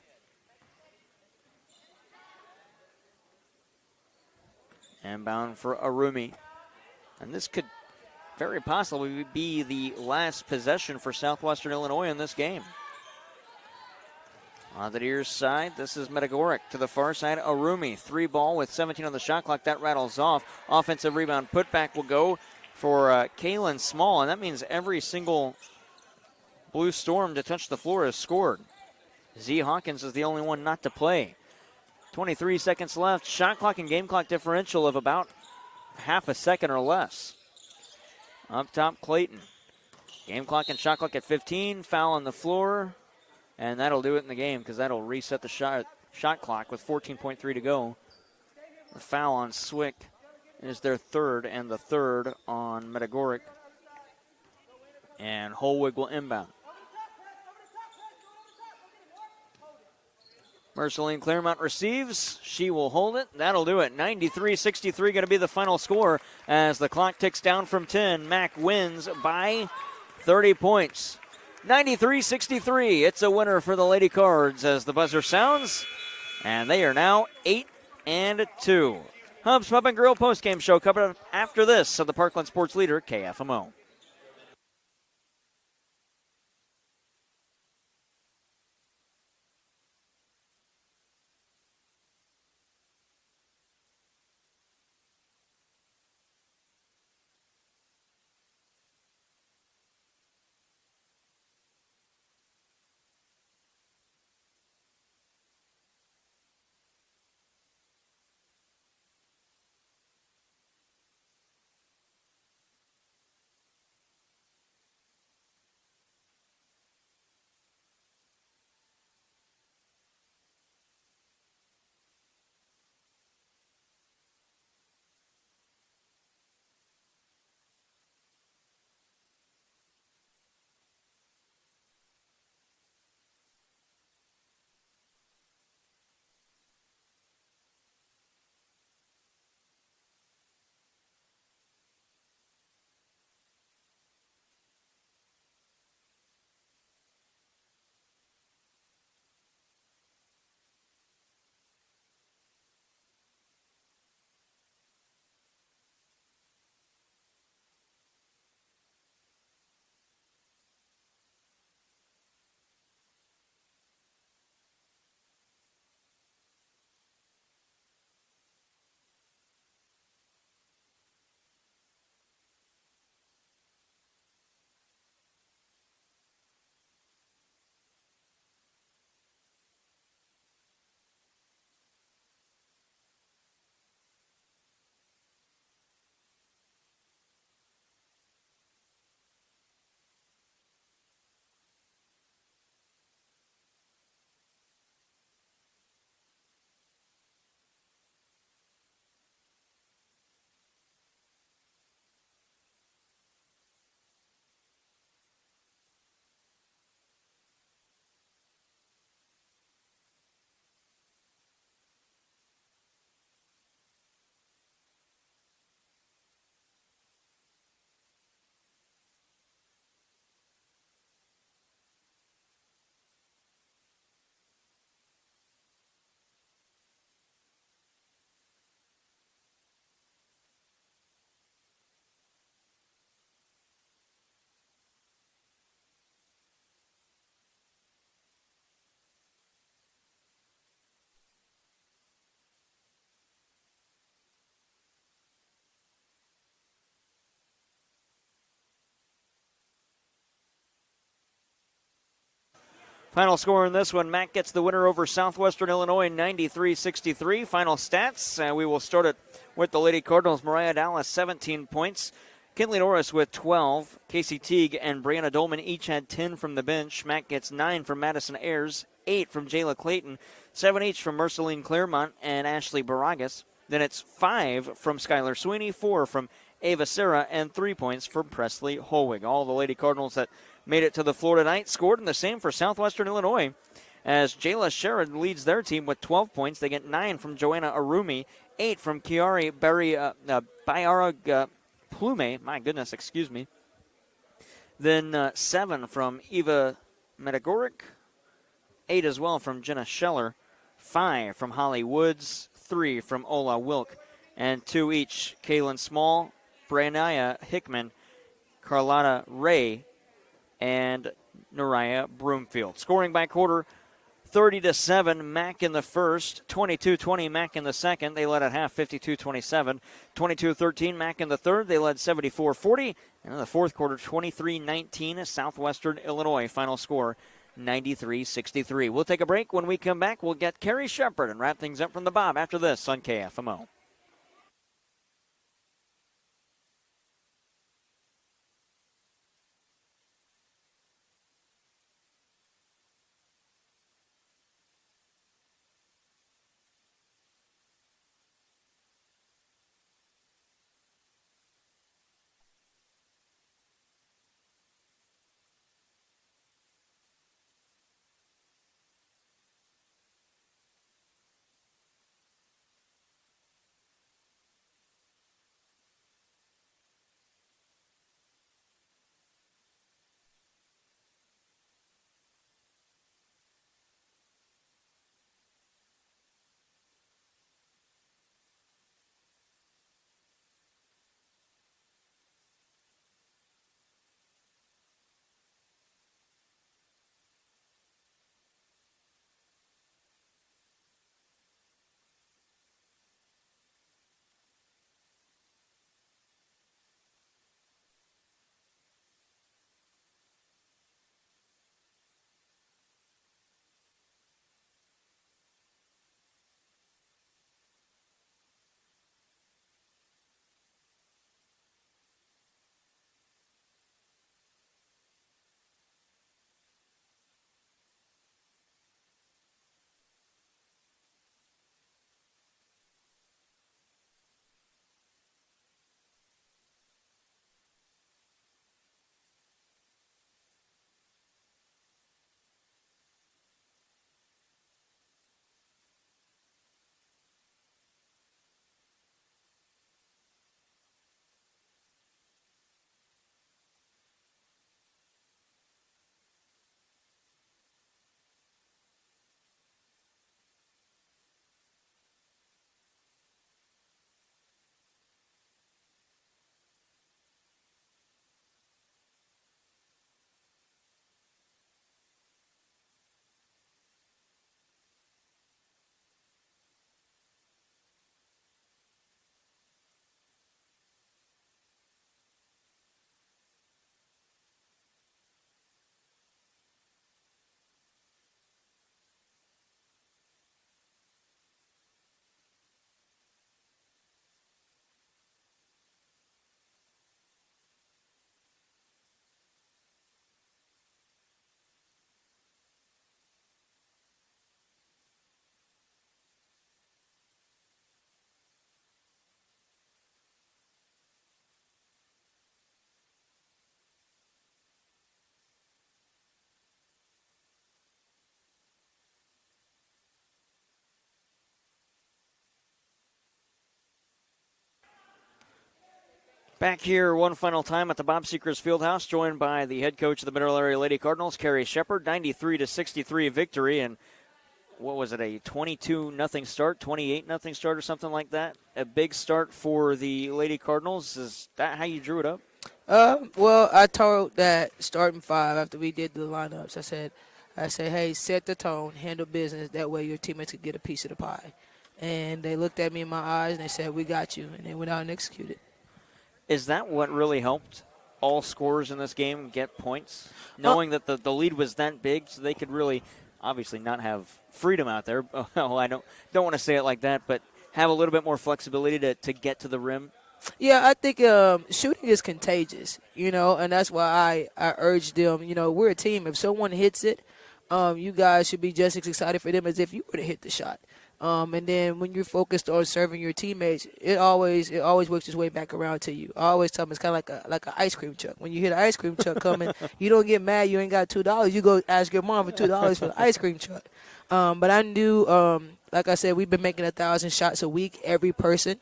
Inbound for Arumi. And this could very possibly be the last possession for Southwestern Illinois in this game. On the near side, this is Medagoric. To the far side, Arumi. 3 ball with 17 on the shot clock. That rattles off. Offensive rebound putback will go for Kaylin Small, and that means every single Blue Storm to touch the floor is scored. Z Hawkins is the only one not to play. 23 seconds left. Shot clock and game clock differential of about half a second or less. Up top, Clayton. Game clock and shot clock at 15. Foul on the floor. And that'll do it in the game because that'll reset the shot clock with 14.3 to go. The foul on Swick is their third, and the third on Medagoric. And Holwig will inbound. Merceline Claremont receives. She will hold it. That'll do it. 93-63 going to be the final score as the clock ticks down from 10. Mack wins by 30 points. 93-63. It's a winner for the Lady Cards as the buzzer sounds. And they are now 8-2. Hubs Pub and Grill postgame show coming up after this of the Parkland Sports Leader, KFMO. Final score in this one, Mac gets the winner over Southwestern Illinois, 93-63. Final stats, we will start it with the Lady Cardinals. Mariah Dallas, 17 points. Kinley Norris with 12. Casey Teague and Brianna Dolman each had 10 from the bench. Mac gets 9 from Madison Ayers, 8 from Jayla Clayton, 7 each from Marceline Claremont and Ashley Baragas. Then it's 5 from Skylar Sweeney, 4 from Ava Serra, and 3 points from Presley Holwig. All the Lady Cardinals that made it to the floor tonight scored, and the same for Southwestern Illinois, as Jayla Sherrod leads their team with 12 points. They get 9 from Joanna Arumi, 8 from Kiari Bayara Plume. My goodness, excuse me. Then 7 from Eva Medagoric, 8 as well from Jenna Scheller, 5 from Holly Woods, 3 from Ola Wilk, and 2 each, Kaylin Small, Brianna Hickman, Carlotta Ray, and Nariah Broomfield. Scoring by quarter, 30-7, Mac in the first, 22-20, Mac in the second. They led at half, 52-27. 22-13, Mac in the third. They led 74-40. And in the fourth quarter, 23-19, Southwestern Illinois. Final score, 93-63. We'll take a break. When we come back, we'll get Carrie Shepard and wrap things up from the Bob after this on KFMO. Back here one final time at the Bob Seekers Fieldhouse, joined by the head coach of the Mineral Area Lady Cardinals, Carrie Shepard. 93-63 victory, and what was it, a 22-0 start, 28-0 start or something like that? A big start for the Lady Cardinals. Is that how you drew it up? Well, I told that starting 5 after we did the lineups. I said, hey, set the tone, handle business. That way your teammates could get a piece of the pie. And they looked at me in my eyes and they said, we got you. And they went out and executed. Is that what really helped all scorers in this game get points, knowing that the lead was that big, so they could really obviously not have freedom out there. Well, I don't want to say it like that, but have a little bit more flexibility to get to the rim. Yeah, I think shooting is contagious, and that's why I urge them. We're a team. If someone hits it, you guys should be just as excited for them as if you were to hit the shot. And then when you're focused on serving your teammates, it always works its way back around to you. I always tell them it's kind of like an ice cream truck. When you hear the ice cream truck coming, you don't get mad. You ain't got $2. You go ask your mom for $2 for the ice cream truck. But I knew, like I said, we've been making 1,000 shots a week, every person.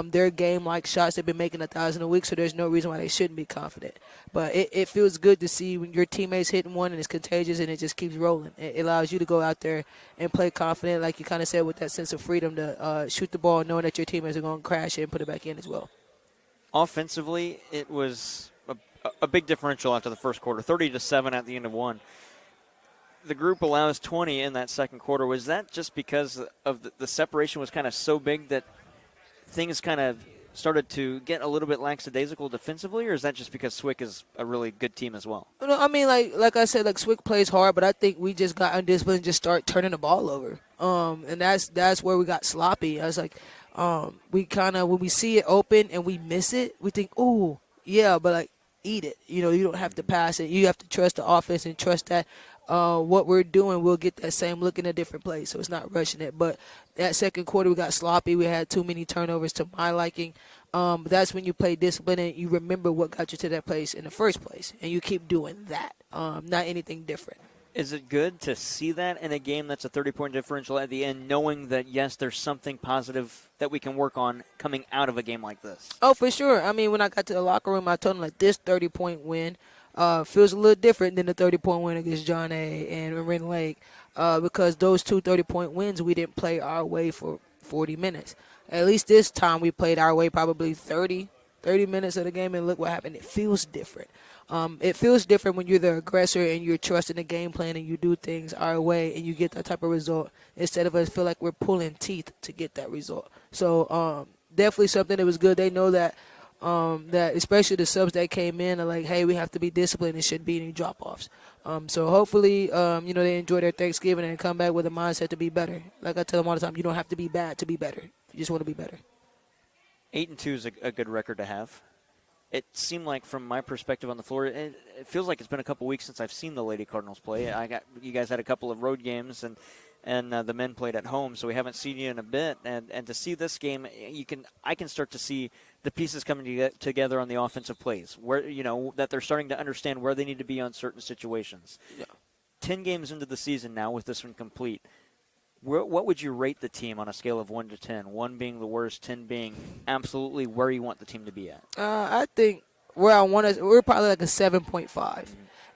Their game-like shots, they've been making 1,000 a week, so there's no reason why they shouldn't be confident. But it feels good to see when your teammates hitting one and it's contagious and it just keeps rolling. It allows you to go out there and play confident, like you kind of said, with that sense of freedom to shoot the ball knowing that your teammates are going to crash it and put it back in as well. Offensively, it was a big differential after the first quarter, 30-7 at the end of one. The group allows 20 in that second quarter. Was that just because of the separation was kind of so big that things kind of started to get a little bit lackadaisical defensively, or is that just because Swick is a really good team as well? No, I mean, like I said, Swick plays hard, but I think we just got undisciplined and just start turning the ball over. And that's where we got sloppy. I was like, we kind of, when we see it open and we miss it, we think, oh, yeah, but eat it. You don't have to pass it. You have to trust the offense and trust that what we're doing, we'll get that same look in a different place. So it's not rushing it. But that second quarter, we got sloppy. We had too many turnovers to my liking. But that's when you play discipline and you remember what got you to that place in the first place. And you keep doing that, not anything different. Is it good to see that in a game that's a 30-point differential at the end, knowing that, yes, there's something positive that we can work on coming out of a game like this? Oh, for sure. I mean, when I got to the locker room, I told them, this 30-point win feels a little different than the 30-point win against John A. and Ren Lake because those two 30-point wins, we didn't play our way for 40 minutes. At least this time we played our way probably 30 minutes of the game, and look what happened. It feels different. It feels different when you're the aggressor and you're trusting the game plan and you do things our way and you get that type of result instead of us feel like we're pulling teeth to get that result. So definitely something that was good. They know that especially the subs that came in are like, hey, we have to be disciplined. There shouldn't be any drop-offs. So hopefully, they enjoy their Thanksgiving and come back with a mindset to be better. Like I tell them all the time, you don't have to be bad to be better. You just want to be better. 8-2 is a good record to have. It seemed like, from my perspective on the floor, it feels like it's been a couple weeks since I've seen the Lady Cardinals play. You guys had a couple of road games, and the men played at home, so we haven't seen you in a bit. And to see this game, I can start to see the pieces coming together on the offensive plays, where that they're starting to understand where they need to be on certain situations. Yeah. 10 games into the season now with this one complete. What would you rate the team on a scale of 1 to 10? 1 being the worst, 10 being absolutely where you want the team to be at? I think where I want us, we're probably like a 7.5. Mm-hmm.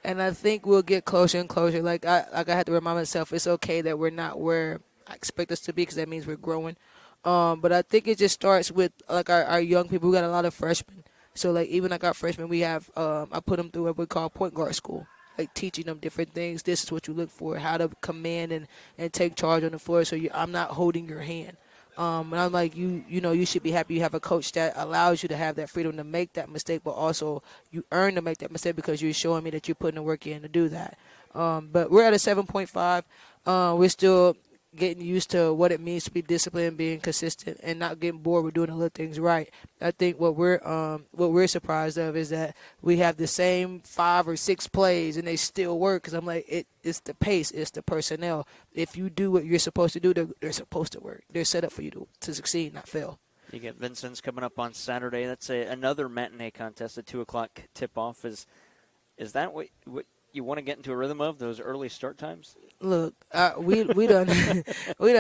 And I think we'll get closer and closer. Like I had to remind myself, it's okay that we're not where I expect us to be because that means we're growing. But I think it just starts with our young people. We got a lot of freshmen. So even our freshmen, we have I put them through what we call point guard school. Teaching them different things. This is what you look for, how to command and take charge on the floor. So I'm not holding your hand. And I'm like, you should be happy you have a coach that allows you to have that freedom to make that mistake, but also you earn to make that mistake because you're showing me that you're putting the work in to do that. But we're at a 7.5. We're still getting used to what it means to be disciplined, being consistent, and not getting bored with doing the little things right. I think what we're surprised of is that we have the same 5 or 6 plays and they still work. Because I'm like, it's the pace, it's the personnel. If you do what you're supposed to do, they're supposed to work. They're set up for you to succeed, not fail. You get Vincent's coming up on Saturday. That's another matinee contest at 2:00 tip-off. Is that what you want to get into a rhythm of, those early start times? Look, we done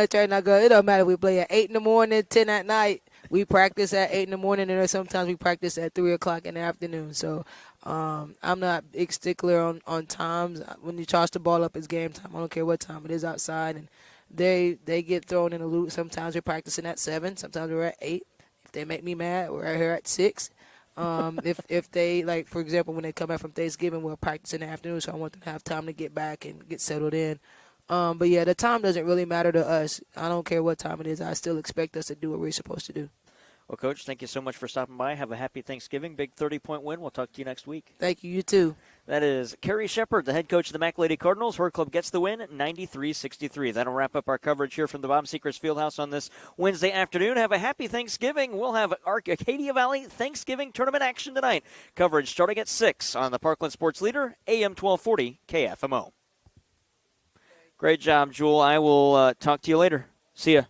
try not go. It don't matter if we play at 8 in the morning, 10 at night. We practice at 8 in the morning, and sometimes we practice at 3 o'clock in the afternoon. So I'm not a big stickler on times. When you toss the ball up, it's game time. I don't care what time it is outside. And they get thrown in a loop. Sometimes we're practicing at 7. Sometimes we're at 8. If they make me mad, we're right here at 6. If they, for example, when they come back from Thanksgiving, we'll practice in the afternoon, so I want them to have time to get back and get settled in. But, yeah, the time doesn't really matter to us. I don't care what time it is. I still expect us to do what we're supposed to do. Well, Coach, thank you so much for stopping by. Have a happy Thanksgiving. Big 30-point win. We'll talk to you next week. Thank you. You too. That is Carrie Shepard, the head coach of the Mac Lady Cardinals. Her club gets the win, 93-63. That'll wrap up our coverage here from the Bob Seekers Fieldhouse on this Wednesday afternoon. Have a happy Thanksgiving. We'll have Arcadia Valley Thanksgiving tournament action tonight. Coverage starting at 6 on the Parkland Sports Leader, AM 1240 KFMO. Great job, Jewel. I will talk to you later. See ya.